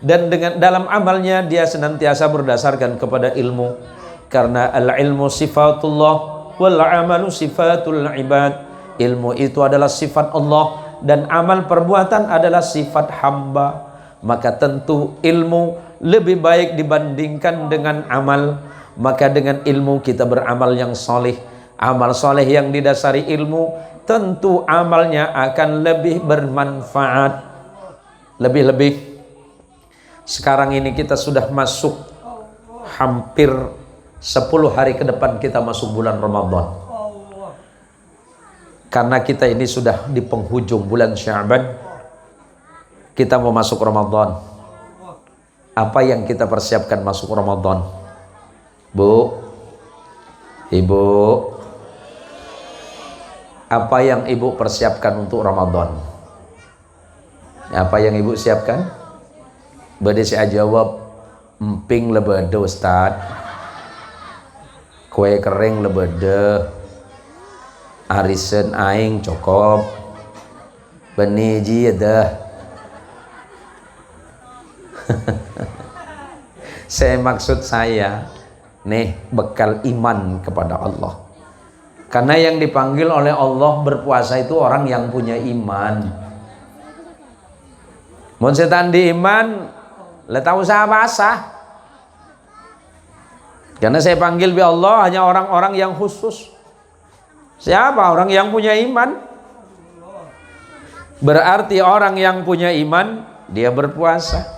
dan dengan dalam amalnya dia senantiasa berdasarkan kepada ilmu. Karena al-ilmu sifatullah wal amalu sifatul ibad. Ilmu itu adalah sifat Allah dan amal perbuatan adalah sifat hamba. Maka tentu ilmu lebih baik dibandingkan dengan amal. Maka dengan ilmu kita beramal yang soleh. Amal soleh yang didasari ilmu, tentu amalnya akan lebih bermanfaat. Lebih-lebih sekarang ini kita sudah masuk hampir 10 hari ke depan kita masuk bulan Ramadan. Karena kita ini sudah di penghujung bulan Sya'ban, kita mau masuk Ramadan. Apa yang kita persiapkan masuk Ramadan? Bu, ibu, apa yang ibu persiapkan untuk Ramadan? Apa yang ibu siapkan? Bade saya jawab, emping lebede Ustaz, kue kering lebede, arisan aing cokop, beniji ada. Maksud saya nih, bekal iman kepada Allah. Karena yang dipanggil oleh Allah berpuasa itu orang yang punya iman. Mun setan di iman, tahu usaha basah. Karena saya panggil bi Allah hanya orang-orang yang khusus. Siapa orang yang punya iman? Berarti orang yang punya iman dia berpuasa.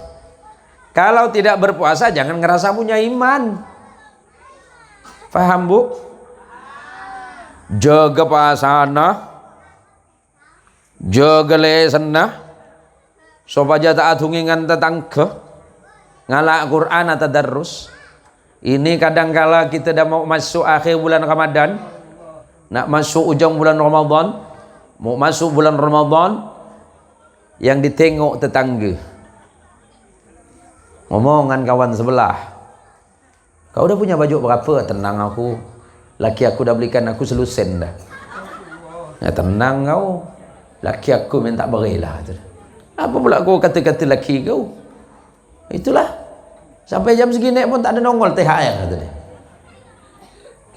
Kalau tidak berpuasa jangan ngerasa punya iman. Paham bu? Jaga pasana, jaga lesana, supaya tak adungingan tetangga, ngalak Quran atau tadarrus. Ini kadangkala kita dah mau masuk akhir bulan Ramadan, nak masuk ujung bulan Ramadan, mau masuk bulan Ramadan, yang ditengok tetangga. Ngomongan kawan sebelah, kau udah punya baju berapa? Tenang aku, laki aku dah belikan aku selusen dah. Ya tenang kau, laki aku minta berilah. Apa pula kau kata-kata laki kau? Itulah, sampai jam segini pun tak ada nongol THR katanya.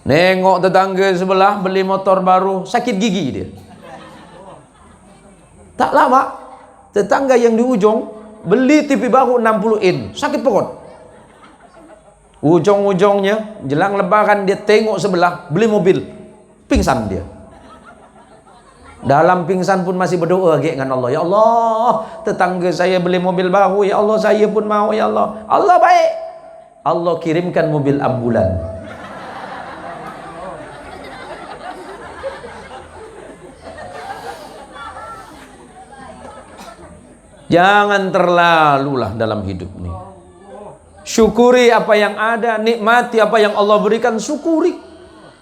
Nengok tetangga sebelah beli motor baru, sakit gigi dia. Tak lama, tetangga yang di ujung beli TV baru 60 in, sakit perut. Ujung-ujungnya jelang lebaran dia tengok sebelah beli mobil, pingsan dia. Dalam pingsan pun masih berdoa dengan Allah. Ya Allah, tetangga saya beli mobil baru. Ya Allah, saya pun mau. Ya Allah. Allah baik. Allah kirimkan mobil ambulan. Jangan terlalulah dalam hidup ini. Syukuri apa yang ada, nikmati apa yang Allah berikan, syukuri.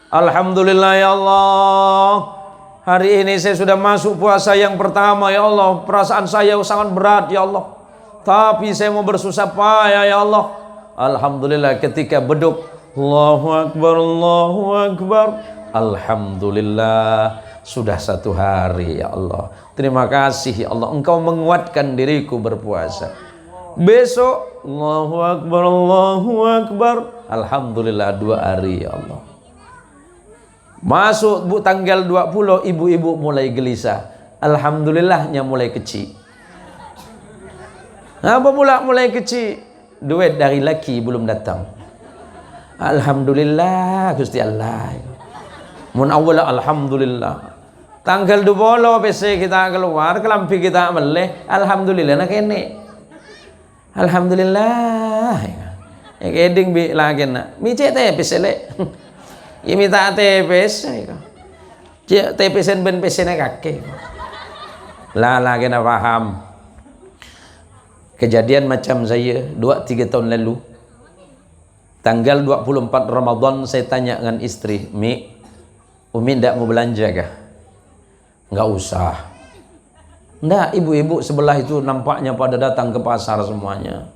Alhamdulillah ya Allah. Hari ini saya sudah masuk puasa yang pertama ya Allah. Perasaan saya sangat berat ya Allah. Tapi saya mau bersusah payah ya Allah. Alhamdulillah ketika beduk Allahu Akbar, Allahu Akbar. Alhamdulillah sudah 1 hari ya Allah. Terima kasih ya Allah, Engkau menguatkan diriku berpuasa. Besok Allahu Akbar, Allahu Akbar. Alhamdulillah 2 hari ya Allah. Masuk tanggal 20, ibu-ibu mulai gelisah. Alhamdulillahnya mulai kecil. Apa pula mulai kecil? Duit dari laki belum datang. Alhamdulillah Gusti Allah. Mun awal alhamdulillah. Tanggal 20 PC kita keluar, kelampi kita meleh. Alhamdulillah nak kene. Alhamdulillah. Ya keding bi lagi nak. Mi cek tepes lek. Ya minta tepes. Cek tepesan ben pesene kake. Lah lagi nak paham. Kejadian macam saya 2-3 tahun lalu. Tanggal 24 Ramadan saya tanya dengan istri, Mi, Umi ndak mau belanja kah? Enggak usah. Ndak, ibu-ibu sebelah itu nampaknya pada datang ke pasar semuanya.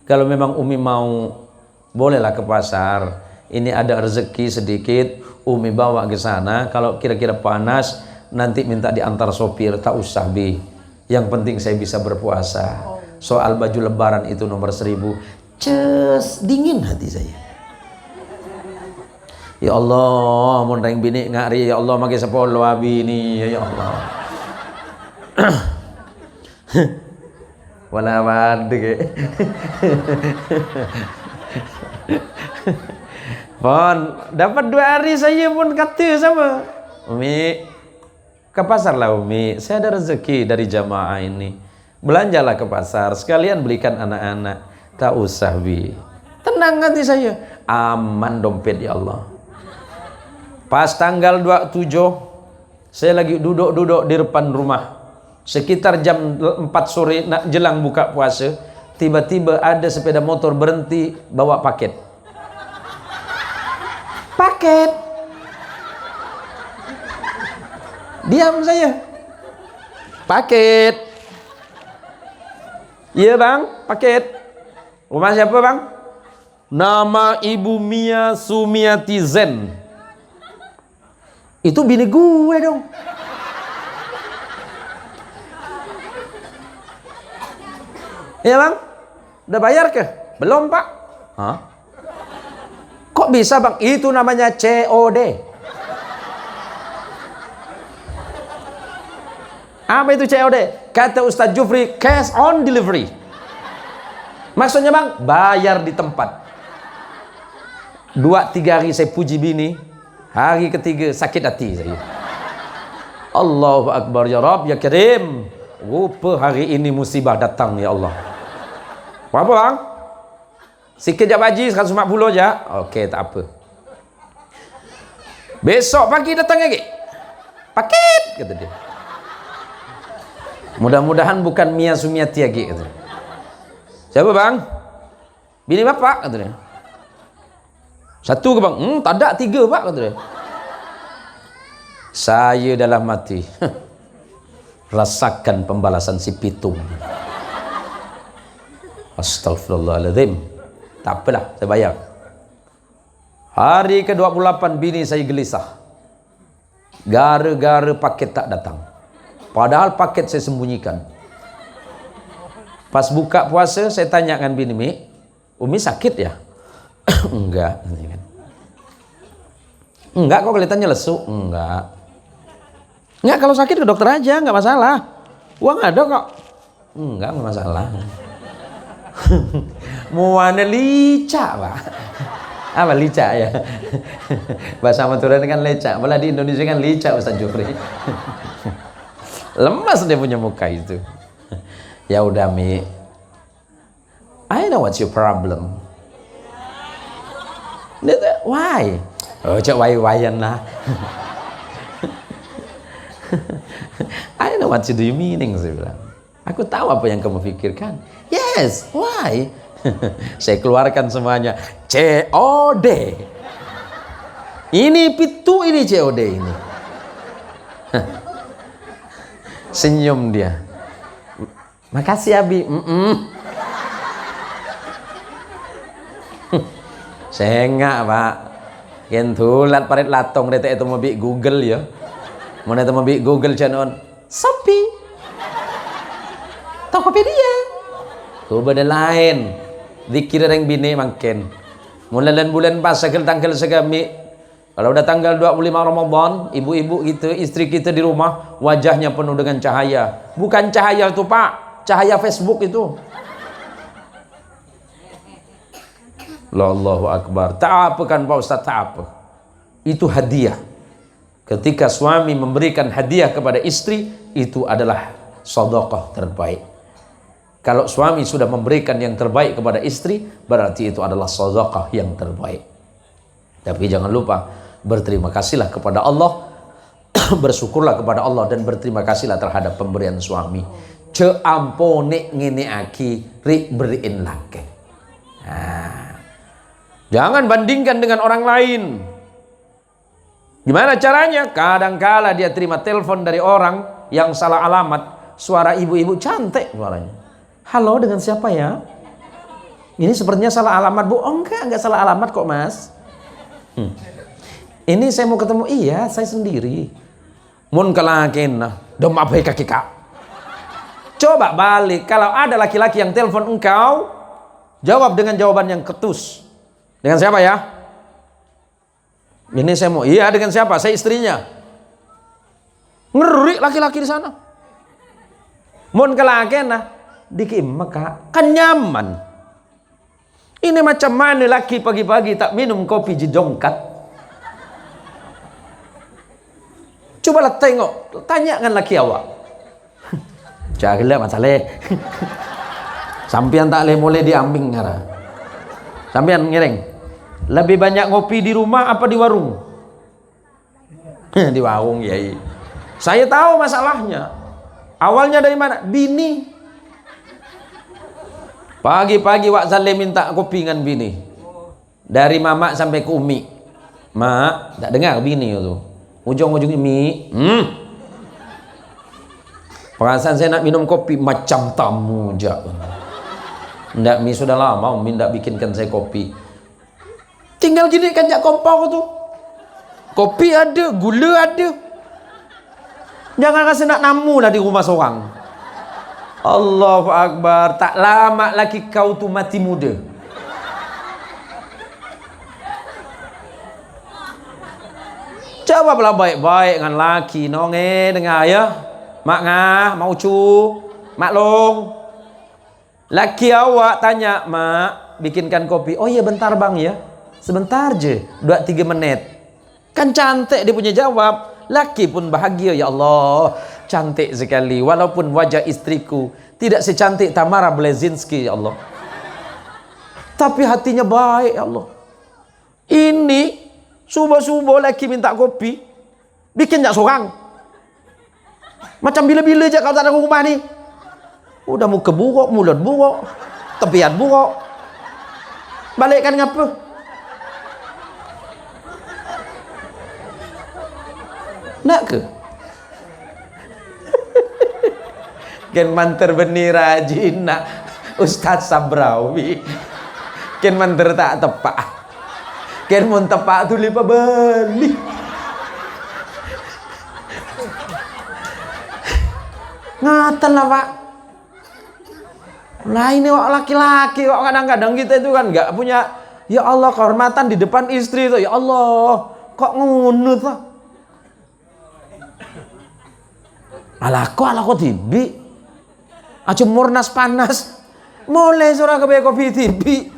Kalau memang Umi mau, bolehlah ke pasar. Ini ada rezeki sedikit, Umi bawa ke sana. Kalau kira-kira panas, nanti minta diantar sopir. Tak usah, Bi. Yang penting saya bisa berpuasa. Soal baju lebaran itu nomor 1000. Ces, dingin hati saya. Ya Allah, mun reng bini ngari ya Allah make 10 abi ini ya Allah. Wala wadge. Pon, dapat 2 hari saya pun kata sama Umi, ke pasar lah Umi, saya ada rezeki dari jamaah ini. Belanjalah ke pasar, sekalian belikan anak-anak. Tak usah, Bi. Tenang hati saya. Aman dompet ya Allah. Pas tanggal 27, saya lagi duduk-duduk di depan rumah. Sekitar jam 4 sore, nak jelang buka puasa. Tiba-tiba ada sepeda motor berhenti, bawa paket. Paket. Diam saya. Paket. Iya bang, paket. Rumah siapa bang? Nama Ibu Mia Sumiati Zen. Itu bini gue dong. Iya bang? Udah bayar ke? Belum pak. Hah? Kok bisa bang? Itu namanya COD. Apa itu COD? Kata Ustadz Jufri, cash on delivery. Maksudnya bang, bayar di tempat. 2-3 hari saya puji bini, hari ketiga sakit hati saya. Allahu Akbar ya Rabb ya Karim. Rupa hari ini musibah datang ya Allah. Berapa bang? Sikit je haji 140 je. Okey, tak apa. Besok pagi datang lagi. Paket kata dia. Mudah-mudahan bukan Mia Sumiati lagi kata dia. Siapa bang? Bini bapak kata dia. 1 ke bang? Tak ada, 3 pak kata dia. Saya dalam hati rasakan pembalasan si pitung. Astagfirullahaladzim. Tak apalah, saya bayar. Hari ke-28 bini saya gelisah. Gara-gara paket tak datang. Padahal paket saya sembunyikan. Pas buka puasa saya tanyakan bini, Mi, Umi sakit ya? Enggak. Enggak, kok kelihatannya lesu? Enggak. Enggak, kalau sakit ke dokter aja, enggak masalah. Uang ada kok. Enggak masalah. Muana lica, Pak. Apa lica ya? Bahasa Madura kan lica. Malah di Indonesia kan lica Ustaz Jufri. Lemas dia punya muka itu. Ya udah Mi, I know what's your problem. Why? Oh cak why-whyan lah. I know what you do meaning, saya bilang. Aku tahu apa yang kamu pikirkan. Yes, why? Saya keluarkan semuanya. COD. Ini pitu, ini COD ini. Senyum dia. Makasih Abi. Sengak Pak. Kentulat parit latong dete itu mau bi Google ya. Mau nete mau bi Google channel Shopee, Tokopedia. Ku beda lain. Dikira yang bini makin. Mulai bulan pas segel tanggal segami. Kalau udah tanggal 25 Ramadan, ibu-ibu gitu, istri kita di rumah, wajahnya penuh dengan cahaya. Bukan cahaya itu Pak, cahaya Facebook itu. Allahu Akbar. Tak apa kan Pak Ustaz, tak apa. Itu hadiah. Ketika suami memberikan hadiah kepada istri, itu adalah sedekah terbaik. Kalau suami sudah memberikan yang terbaik kepada istri, berarti itu adalah sedekah yang terbaik. Tapi jangan lupa, berterima kasihlah kepada Allah, bersyukurlah kepada Allah, dan berterima kasihlah terhadap pemberian suami. Ceampone ngene aki, ri beriin lake. Nah, jangan bandingkan dengan orang lain. Gimana caranya? Kadangkala dia terima telepon dari orang yang salah alamat, suara ibu-ibu cantik suaranya. Halo, dengan siapa ya? Ini sepertinya salah alamat Bu. Oh enggak salah alamat kok Mas. Ini saya mau ketemu. Iya, saya sendiri. Mun kalakin dom apa kaki kak. Coba balik. Kalau ada laki-laki yang telepon engkau, jawab dengan jawaban yang ketus. Dengan siapa ya? Ini saya mau. Iya, dengan siapa? Saya istrinya. Ngeri laki-laki di sana. Mun kalakin dikim maka kan nyaman. Ini macam mana laki pagi-pagi tak minum kopi jejongkat? Cobalah tengok, tanyakan laki awak. Jahilnya masalah. Sampian tak boleh diambing ngara. Sampian ngereng. Lebih banyak ngopi di rumah apa di warung? Di warung ya. Saya tahu masalahnya. Awalnya dari mana? Bini. Pagi-pagi Wak Zale minta kopi dengan bini. Dari mama sampai ke umi. Mak, tak dengar bini itu. Ujung-ujungnya mi. Perasaan saya nak minum kopi macam tamu je. Ndak mi sudah lama umi ndak bikinkan saya kopi. Tinggal gini kan jak kompor tu. Kopi ada, gula ada. Jangan rasa nak namu lah di rumah seorang. Allahu Akbar. Tak lama lagi kau tu mati muda. Jawablah baik-baik dengan laki. Nonge dengar ya. Mak ngah, mau cu, mak long. Laki awak tanya, mak bikinkan kopi. Oh iya bentar bang ya. Sebentar je, 2-3 menit. Kan cantik dia punya jawab. Laki pun bahagia, ya Allah. Cantik sekali, walaupun wajah istriku tidak secantik Tamara Blazinski, ya Allah, tapi hatinya baik, ya Allah. Ini subuh-subuh lagi minta kopi, bikin jak seorang. Macam bila-bila je kau tak ada rumah ni. Udah muka buruk, mulut buruk, tepian buruk. Balikkan ngapa? Nak ke? Ken manter benih rajin nak Ustaz Sabrawi. Ken manter tak tepak. Ken mun tepak tu lipa beli. Ngatan lah Pak. Nah ini wak laki-laki kok kadang-kadang kita itu kan nggak punya, ya Allah, kehormatan di depan istri itu. Ya Allah, kok ngono tuh? Ala kok tibi. Aja murnas panas. Mulai surah ke kopi tibi.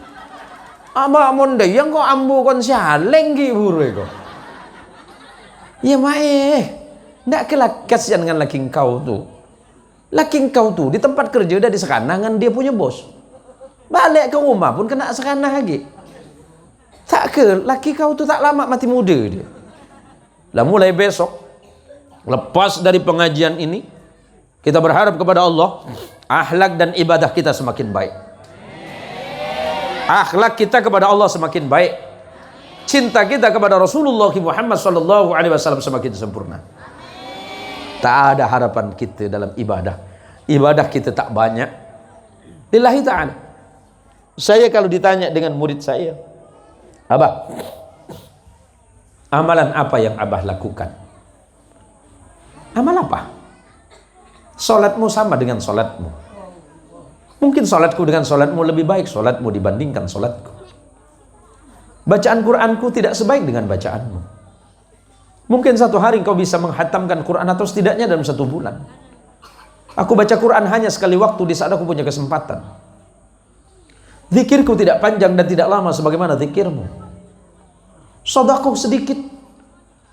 Ama monde yang kok ambu kon saleng ki buru kok. Ya mae. Nggak kasihan dengan laki engkau tuh. Laki engkau tuh di tempat kerja udah disekanangan dia punya bos. Balik ke rumah pun kena sekanah lagi. Tak ke, laki kau tuh tak lama mati muda dia. Lah mulai besok, lepas dari pengajian ini, kita berharap kepada Allah, akhlak dan ibadah kita semakin baik. Akhlak kita kepada Allah semakin baik. Cinta kita kepada Rasulullah Muhammad SAW semakin sempurna. Tak ada harapan kita dalam ibadah. Ibadah kita tak banyak. Lillahi ta'ala. Saya kalau ditanya dengan murid saya, Abah, amalan apa yang Abah lakukan? Amal apa? Salatmu sama dengan salatmu. Mungkin salatku dengan salatmu lebih baik salatmu dibandingkan salatku. Bacaan Quranku tidak sebaik dengan bacaanmu. Mungkin satu hari engkau bisa menghatamkan Quran atau setidaknya dalam 1 bulan. Aku baca Quran hanya sekali waktu di saat aku punya kesempatan. Zikirku tidak panjang dan tidak lama sebagaimana zikirmu. Sedekah sedikit.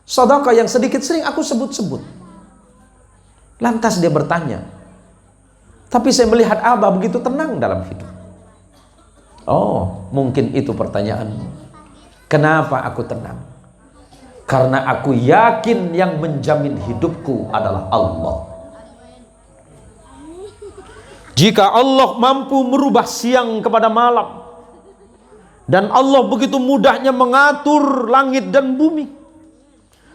Sedekah yang sedikit sering aku sebut-sebut. Lantas dia bertanya, tapi saya melihat Abah begitu tenang dalam hidup. Oh, mungkin itu pertanyaanmu. Kenapa aku tenang? Karena aku yakin yang menjamin hidupku adalah Allah. Jika Allah mampu merubah siang kepada malam, dan Allah begitu mudahnya mengatur langit dan bumi,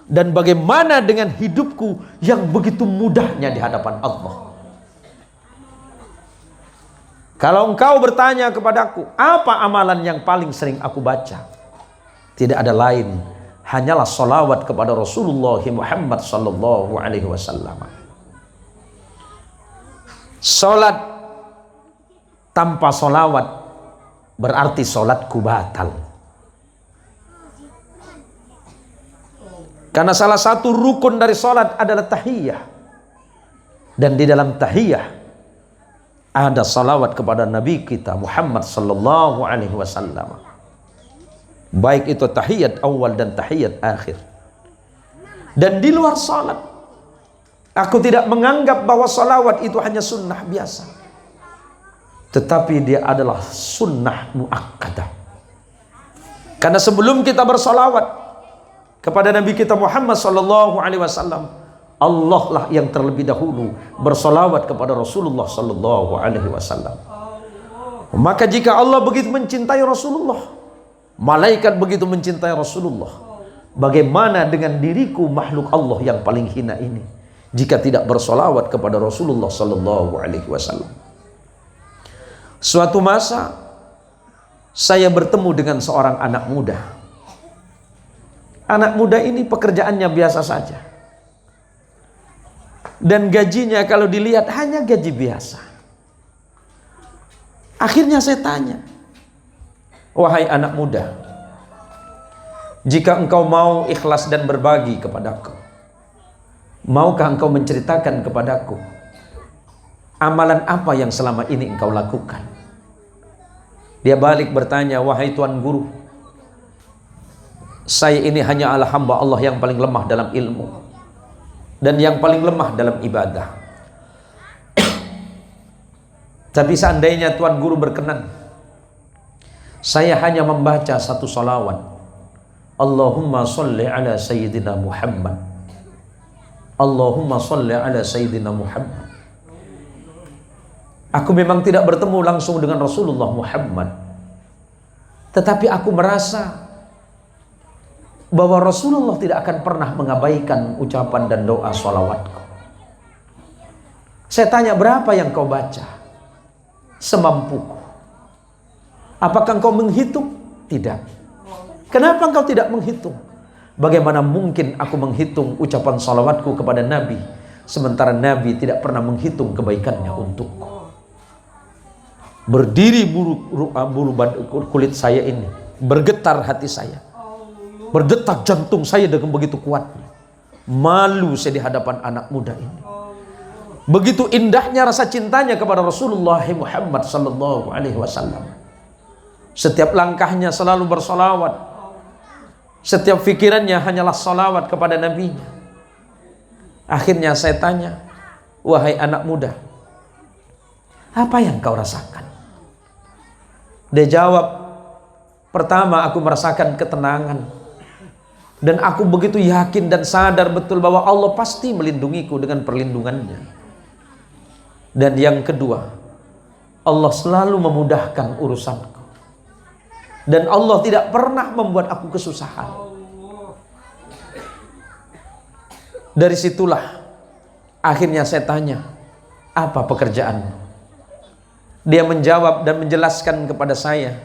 dan bagaimana dengan hidupku yang begitu mudahnya di hadapan Allah? Kalau engkau bertanya kepadaku, apa amalan yang paling sering aku baca? Tidak ada lain, hanyalah salawat kepada Rasulullah Muhammad sallallahu alaihi wasallam. Salat tanpa salawat berarti salatku batal. Karena salah satu rukun dari salat adalah tahiyah. Dan di dalam tahiyah ada salawat kepada Nabi kita Muhammad sallallahu alaihi wasallam. Baik itu tahiyat awal dan tahiyat akhir. Dan di luar salat, aku tidak menganggap bahwa salawat itu hanya sunnah biasa, tetapi dia adalah sunnah muakkadah. Karena sebelum kita bersalawat kepada Nabi kita Muhammad sallallahu alaihi wasallam, Allah lah yang terlebih dahulu bersalawat kepada Rasulullah sallallahu alaihi wasallam. Maka jika Allah begitu mencintai Rasulullah, malaikat begitu mencintai Rasulullah, bagaimana dengan diriku makhluk Allah yang paling hina ini jika tidak bersolawat kepada Rasulullah sallallahu alaihi wasallam? Suatu masa saya bertemu dengan seorang anak muda. Anak muda ini pekerjaannya biasa saja, dan gajinya kalau dilihat hanya gaji biasa. Akhirnya saya tanya, wahai anak muda, jika engkau mau ikhlas dan berbagi kepadaku, maukah engkau menceritakan kepadaku amalan apa yang selama ini engkau lakukan? Dia balik bertanya, wahai Tuan Guru, saya ini hanya hamba Allah yang paling lemah dalam ilmu dan yang paling lemah dalam ibadah. Tapi seandainya Tuan Guru berkenan, saya hanya membaca satu salawat, Allahumma salli ala Sayyidina Muhammad, Allahumma salli ala Sayyidina Muhammad. Aku memang tidak bertemu langsung dengan Rasulullah Muhammad, tetapi aku merasa bahwa Rasulullah tidak akan pernah mengabaikan ucapan dan doa salawatku. Saya tanya, berapa yang kau baca? Semampuku. Apakah engkau menghitung? Tidak. Kenapa engkau tidak menghitung? Bagaimana mungkin aku menghitung ucapan salawatku kepada Nabi, sementara Nabi tidak pernah menghitung kebaikannya untukku? Berdiri bulu kulit saya ini, bergetar hati saya, berdetak jantung saya dengan begitu kuatnya. Malu saya di hadapan anak muda ini. Begitu indahnya rasa cintanya kepada Rasulullah Muhammad sallallahu alaihi wasallam. Setiap langkahnya selalu bersolawat. Setiap fikirannya hanyalah salawat kepada Nabi-Nya. Akhirnya saya tanya, wahai anak muda, apa yang kau rasakan? Dia jawab, pertama aku merasakan ketenangan. Dan aku begitu yakin dan sadar betul bahwa Allah pasti melindungiku dengan perlindungannya. Dan yang kedua, Allah selalu memudahkan urusanku. Dan Allah tidak pernah membuat aku kesusahan. Dari situlah akhirnya saya tanya, apa pekerjaanmu? Dia menjawab dan menjelaskan kepada saya,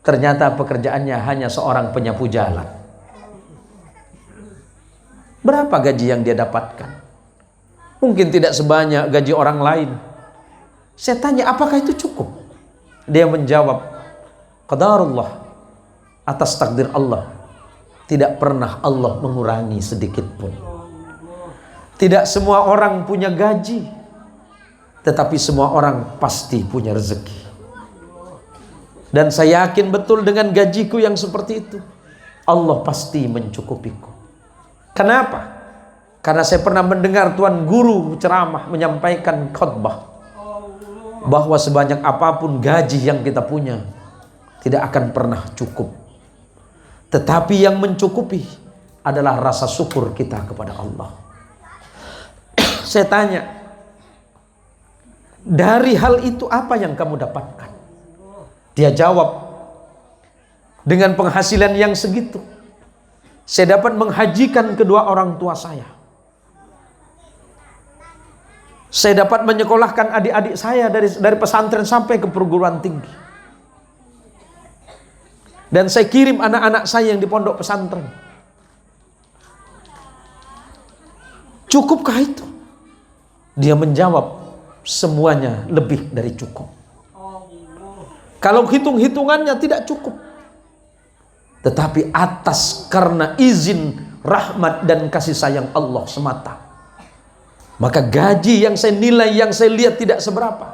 ternyata pekerjaannya hanya seorang penyapu jalan. Berapa gaji yang dia dapatkan? Mungkin tidak sebanyak gaji orang lain. Saya tanya, apakah itu cukup? Dia menjawab, qadarullah, atas takdir Allah, tidak pernah Allah mengurangi sedikit pun. Tidak semua orang punya gaji, tetapi semua orang pasti punya rezeki. Dan saya yakin betul dengan gajiku yang seperti itu, Allah pasti mencukupiku. Kenapa? Karena saya pernah mendengar Tuan Guru ceramah menyampaikan khutbah bahwa sebanyak apapun gaji yang kita punya tidak akan pernah cukup. Tetapi yang mencukupi adalah rasa syukur kita kepada Allah. Saya tanya, dari hal itu apa yang kamu dapatkan? Dia jawab, dengan penghasilan yang segitu, saya dapat menghajikan kedua orang tua saya. Saya dapat menyekolahkan adik-adik saya dari pesantren sampai ke perguruan tinggi. Dan saya kirim anak-anak saya yang di pondok pesantren. Cukupkah itu? Dia menjawab, semuanya lebih dari cukup. Kalau hitung-hitungannya tidak cukup. Tetapi atas karena izin, rahmat dan kasih sayang Allah semata, maka gaji yang saya nilai, yang saya lihat tidak seberapa,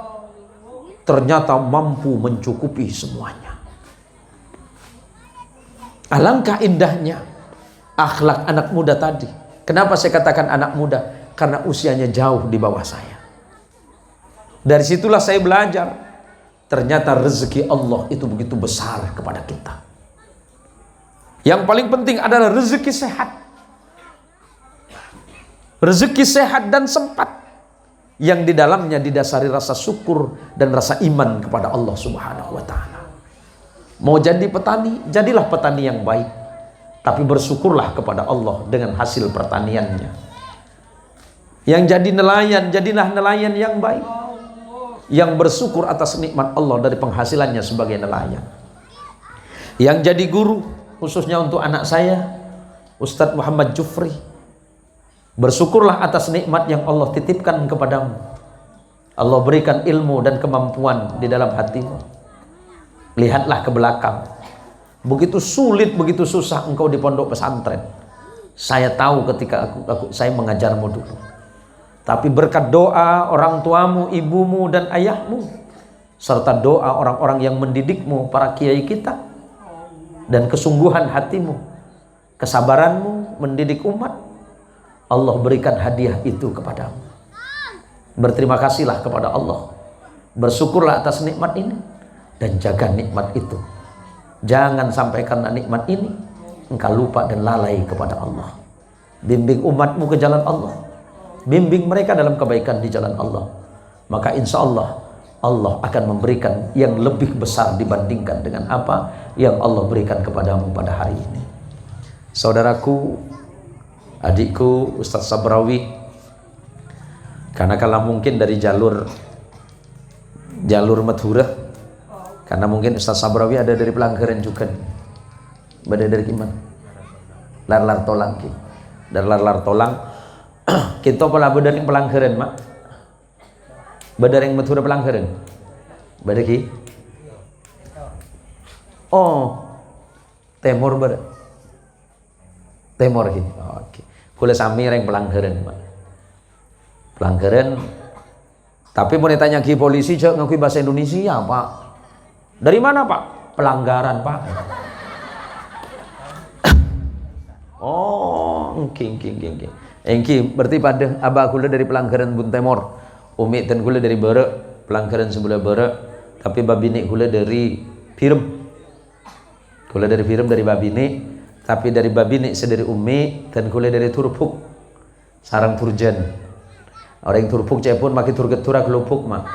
ternyata mampu mencukupi semuanya. Alangkah indahnya akhlak anak muda tadi. Kenapa saya katakan anak muda? Karena usianya jauh di bawah saya. Dari situlah saya belajar, ternyata rezeki Allah itu begitu besar kepada kita. Yang paling penting adalah rezeki sehat. Rezeki sehat dan sempat, yang di dalamnya didasari rasa syukur dan rasa iman kepada Allah Subhanahu wa Ta'ala. Mau jadi petani, jadilah petani yang baik, tapi bersyukurlah kepada Allah dengan hasil pertaniannya. Yang jadi nelayan, jadilah nelayan yang baik, yang bersyukur atas nikmat Allah dari penghasilannya sebagai nelayan. Yang jadi guru, khususnya untuk anak saya, Ustadz Muhammad Jufri, bersyukurlah atas nikmat yang Allah titipkan kepadamu. Allah berikan ilmu dan kemampuan di dalam hatimu. Lihatlah ke belakang, begitu sulit, begitu susah engkau di pondok pesantren. Saya tahu ketika saya mengajarmu dulu. Tapi berkat doa orang tuamu, ibumu dan ayahmu, serta doa orang-orang yang mendidikmu, para kiai kita, dan kesungguhan hatimu, kesabaranmu mendidik umat, Allah berikan hadiah itu kepadamu. Berterima kasihlah kepada Allah, bersyukurlah atas nikmat ini, dan jaga nikmat itu. Jangan sampai karena nikmat ini engkau lupa dan lalai kepada Allah. Bimbing umatmu ke jalan Allah, bimbing mereka dalam kebaikan di jalan Allah, maka insya Allah Allah akan memberikan yang lebih besar dibandingkan dengan apa yang Allah berikan kepadamu pada hari ini. Saudaraku, adikku Ustadz Sabrawi, karena kalau mungkin dari jalur Madura, karena mungkin Ustadz Sabrawi ada dari Pelanggaran juga, beda dari gimana? Lar Tolang, dari Lar Tolang. Kita pala bedering Pelanggaran, mak. Bedering Madura Pelanggaran. Bedeki. Oh, Timur ber. Timur gini. Oh, oke. Kula sami reng Pelanggaran, mak. Pelanggaran. Tapi mau ditanya ki polisi cek ngakui bahasa Indonesia, Pak. Dari mana, Pak? Pelanggaran, Pak. Oh, oke. Engki berarti pada abah kula dari pelanggaran Bun Temor, umi dan kula dari Berek, pelanggaran sebelah Berek, tapi babini kula dari Pirem. Kula dari Pirem dari babini, tapi dari babini saya dari umi dan kula dari Turpuk. Sarang Turjan. Orang Turpuk cai pun makin turget turak lupuk mak.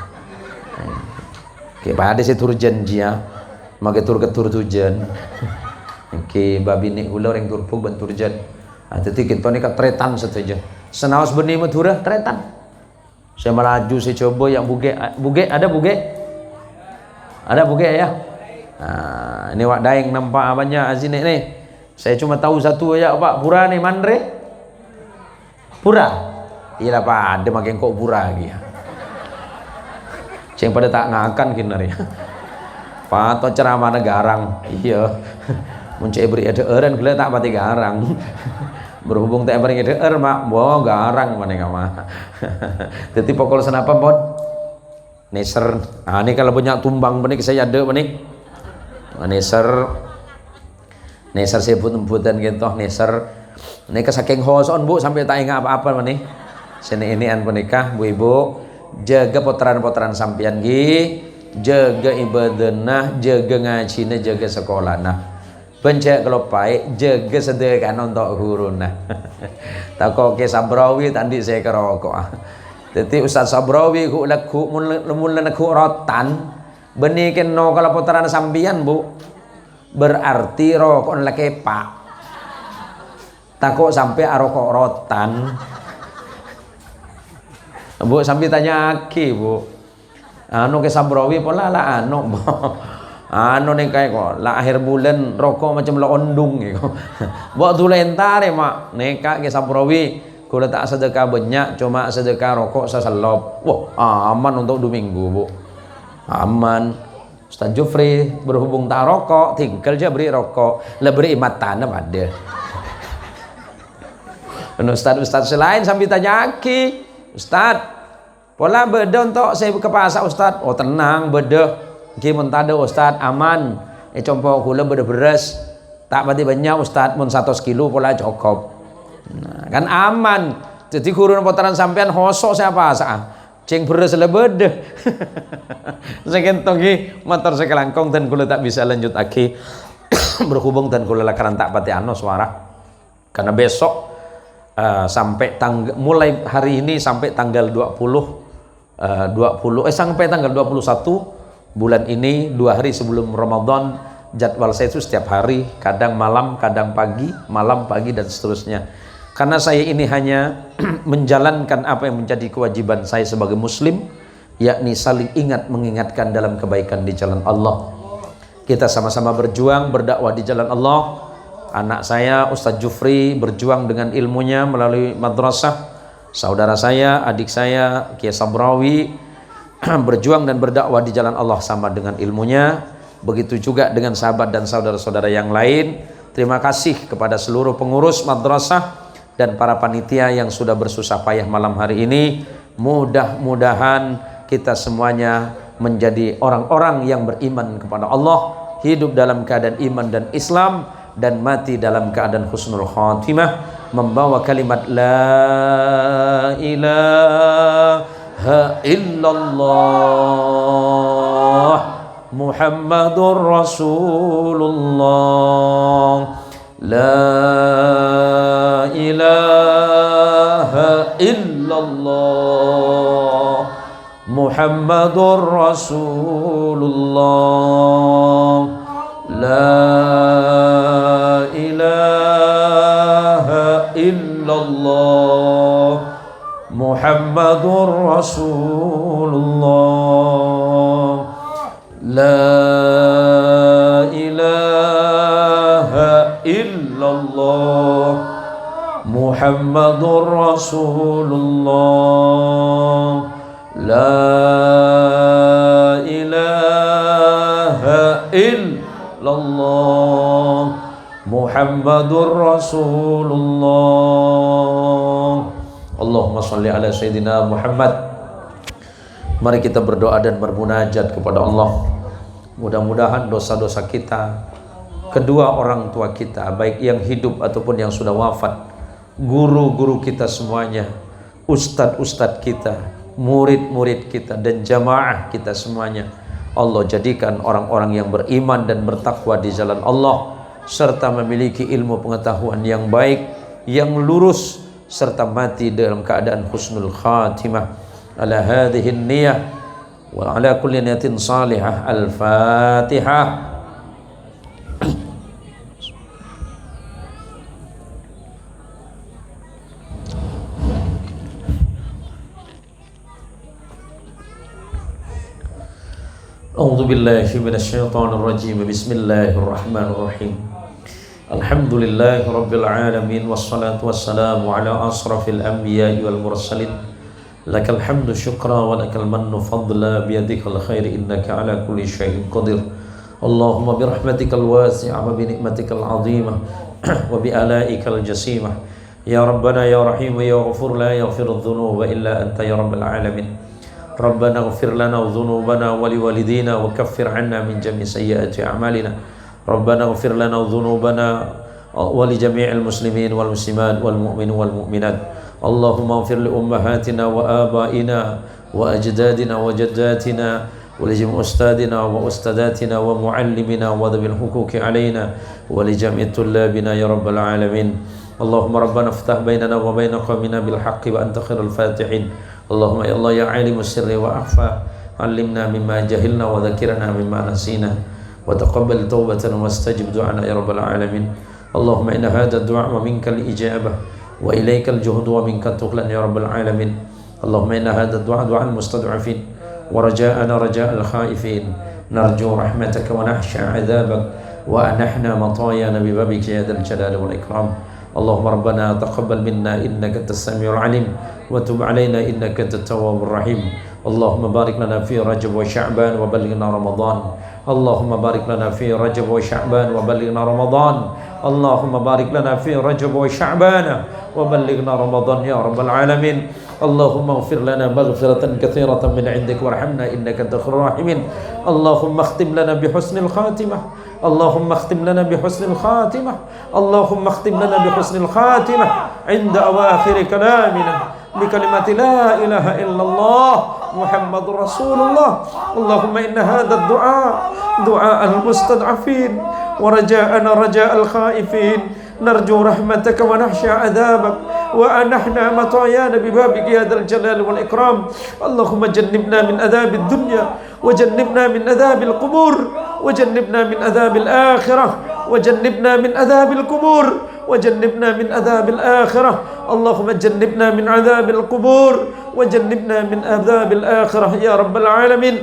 Oke, pada si Turjan dia, makin turget tur Turjan. Oke, babini kula orang Turpuk ban Turjan. Ah, tadi kita ni kat tretan saja. Senawas benih Madura tretan. Saya melaju, saya coba yang buge, ada buge, ya. Nah, ini wak daeng nampak banyak azine ni. Saya cuma tahu satu ya Pak, pura ni mandre. Pura. Iyalah Pak, ada makin kok pura lagi. Ceng pada tak ngakan kinari. Pak to ceramah negarang. Iya. Muncul beri ada orang gila tak pati garang. Berhubung tak beri ada mak, bawa garang mana kama. Jadi pokok senapa pun. Neser. Ah ini kalau punya tumbang benik saya ada benik. Neser. Neser saya pun-putan gitu neser. Ini saking hoson Bu sampai tak ingat apa-apa benik. Sini ini an menikah Bu Ibu. Jaga poteran-poteran sampian gi. Jaga ibadahna, jaga ngajina, jaga sekolah nah. Bencak kelopai jaga sedekah untuk guru nah. Tak kok ke Sabrawi tadi saya kerokok. Jadi Ustaz Sabrawi ku laku mun laku rotan benikin no kalau putaran sambian Bu. Berarti rokok laki pak. Tak kok sampai rokok rotan. Bu sambil tanya aki Bu. Anu ke Sabrawi pola lah anu. Anu nih kayak kok lah akhir bulan rokok macam lah ondung gitu. Buat tu lentar ya mak neka ke Sabrawi kalau tak sedekah banyak cuma sedekah rokok seselop. Wah aman untuk 2 minggu Bu, aman. Ustaz Jufri berhubung tak rokok tinggal aja beri rokok lah beri matan apa ada. Ustaz selain sambil tanya aki Ustaz pola beda untuk saya ke pasar Ustaz. Oh tenang beda. Kimun tada Ustaz aman. Compok kula beres tak pati banyak Ustaz mun 100 kilo pola cukup. Nah, kan aman. Jadi guru potaran sampean hosok siapa sah. Ceng beres lebede. Saya kentong ki motor saya kelangkong dan kula tak bisa lanjut lagi. Berhubung dan kula lakaran tak pati ano suara. Karena besok sampai mulai hari ini sampai tanggal 20 sampai tanggal 21 bulan ini 2 hari sebelum Ramadan jadwal saya itu setiap hari, kadang malam, kadang pagi, malam, pagi dan seterusnya. Karena saya ini hanya menjalankan apa yang menjadi kewajiban saya sebagai muslim, yakni saling ingat mengingatkan dalam kebaikan di jalan Allah. Kita sama-sama berjuang berdakwah di jalan Allah. Anak saya Ustaz Jufri berjuang dengan ilmunya melalui madrasah. Saudara saya, adik saya Kiai Sabrawi berjuang dan berdakwah di jalan Allah sama dengan ilmunya. Begitu juga dengan sahabat dan saudara-saudara yang lain. Terima kasih kepada seluruh pengurus madrasah dan para panitia yang sudah bersusah payah malam hari ini. Mudah-mudahan kita semuanya menjadi orang-orang yang beriman kepada Allah, hidup dalam keadaan iman dan Islam, dan mati dalam keadaan husnul khatimah, membawa kalimat la ilaha illallah Muhammadur Rasulullah. La ilaha illallah Muhammadur Rasulullah. La ilaha illallah Muhammadur Rasulullah. La ilaha illallah Muhammadur Rasulullah. La ilaha illallah Muhammadur Rasulullah. Allahumma sholli ala Sayyidina Muhammad. Mari kita berdoa dan bermunajat kepada Allah. Mudah-mudahan dosa-dosa kita, kedua orang tua kita, baik yang hidup ataupun yang sudah wafat, guru-guru kita semuanya, ustadz-ustadz kita, murid-murid kita, dan jamaah kita semuanya. Allah jadikan orang-orang yang beriman dan bertakwa di jalan Allah, serta memiliki ilmu pengetahuan yang baik, yang lurus, serta mati dalam keadaan husnul khatimah. Ala hadhihi niyah wa ala kulli niyatin salihah. Al-Fatihah. A'udzu billahi minasy syaithanir rajim. Bismillahirrahmanirrahim. Alhamdulillahi rabbil alamin wassalatu wassalamu ala asrafil anbiya'i wal mursalin. Lakal hamdu syukra wa lakal mannu fadla biyadikal khair innaka ala kulli syai'in qadir. Allahumma bi rahmatikal wasi'ah wa bi ni'matikal 'azimah wa bi alaikal jasimah. Ya Rabbana ya Rahim ya Ghafur la yaghfirudz dzunuba illa anta ya rabbal alamin. ربنا اغفر لنا ذنوبنا ولوالدينا وكفر عنا من جميع سيئات أعمالنا ربنا اغفر لنا ذنوبنا ولجميع المسلمين والمسلمات والمؤمنين والمؤمنات اللهم اغفر لأمهاتنا وآبائنا وأجدادنا وجداتنا ولجميع أستاذنا وأستاذاتنا ومعلمنا وذوي الحقوق علينا ولجميع طلابنا يا رب العالمين اللهم ربنا افتح بيننا وبين قومنا بالحق وأنت خير الفاتحين اللهم يا الله يا عالم السر وأخفى علمنا مما جهلنا وذكرنا مما نسينا وتقبل توبتنا واستجب دعانا يا رب العالمين اللهم إن هذا الدعاء ومنك الإجابة وإليك الجهد ومنك التقلان يا رب العالمين اللهم إن هذا الدعاء دعاء المستضعفين ورجاءنا رجاء الخائفين نرجو رحمتك ونخشى عذابك وأنحنا مطايانا ببابك يا ذا الجلال والإكرام اللهم ربنا تقبل منا إنك أنت السميع العليم وتب علينا إنك أنت التواب الرحيم اللهم بارك لنا في رجب وشعبان وبلغنا رمضان اللهم بارك لنا في رجب وشعبان وبلغنا رمضان اللهم بارك لنا في رجب وشعبان وبلغنا رمضان يا رب العالمين اللهم اغفر لنا مغفرة كثيرة من عندك وارحمنا إنك أنت خير الراحمين اللهم اختم لنا بحسن الخاتمة اللهم اختم لنا بحسن الخاتمة اللهم اختم لنا بحسن الخاتمة عند أواخر كلامنا بكلمة لا إله إلا الله محمد رسول الله اللهم إن هذا الدعاء دعاء المستضعفين ورجاءنا رجاء الخائفين نرجو رحمتك ونخشى عذابك وأنحنا مطايانا ببابك يا ذا الجلال والإكرام اللهم جنبنا من عذاب الدنيا وجنبنا من عذاب القبور وجنبنا من عذاب الآخرة وجنبنا من عذاب القبور وجنبنا من عذاب الآخرة اللهم جنبنا من عذاب القبور وجنبنا من عذاب الآخرة يا رب العالمين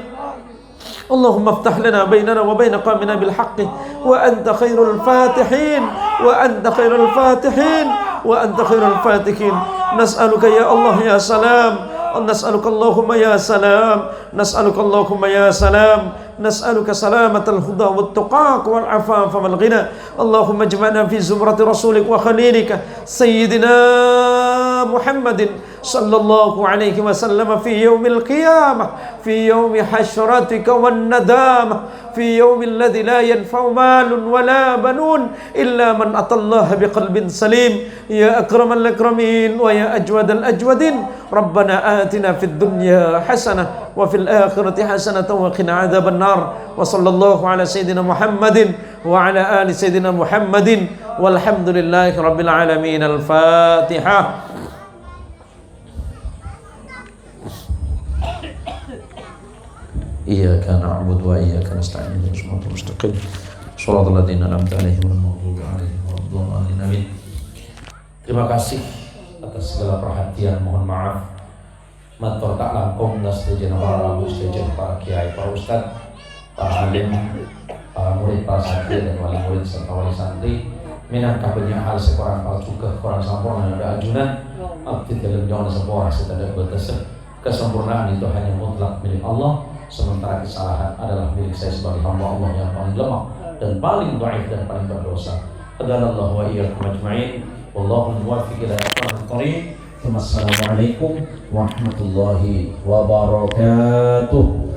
اللهم افتح لنا بيننا وبين قومنا بالحق وأنت خير الفاتحين وأنت خير الفاتحين وأنت خير الفاتحين نسألك يا الله يا سلام نسألك اللهم يا سلام نسألك اللهم يا سلام نسألك سلامة الهدى والتقاك والعفاف والغنى اللهم اجمعنا في زمرة رسولك وخليلك سيدنا محمد صلى الله عليه وسلم في يوم القيامة في يوم حشرتك والندامة في يوم الذي لا ينفع مال ولا بنون إلا من أتى الله بقلب سليم يا أكرم الأكرمين ويا أجود الأجودين ربنا آتنا في الدنيا حسنة وفي الآخرة حسنة وقنا عذاب النار وصلى الله على سيدنا محمد وعلى آل سيدنا محمد والحمد لله رب العالمين الفاتحة إياك نعبد وإياك نستعين اهدنا الصراط المستقيم صراط الذين أنعمت عليهم غير المغضوب عليهم ولا الضالين آمين. Terima kasih atas segala perhatian, mohon maaf. Matur tak langkung setuju para rabu, setuju para kiai, para ustad, para alim, para murid, para santri dan wali murid serta wali santri. Minangka banyak hal sekurang hal juga kurang sempurna ada ajunan. Abdi dalam jangan sebuah setada batas. Kesempurnaan itu hanya mutlak milik Allah. Sementara kesalahan adalah milik saya sebagai hamba Allah yang paling lemah dan paling dhaif dan paling berdosa. Qadallahu wa iyyakum ajma'in. Wallahu muwaffiq ila aqwamit thoriq. Wassalamualaikum warahmatullahi wabarakatuh.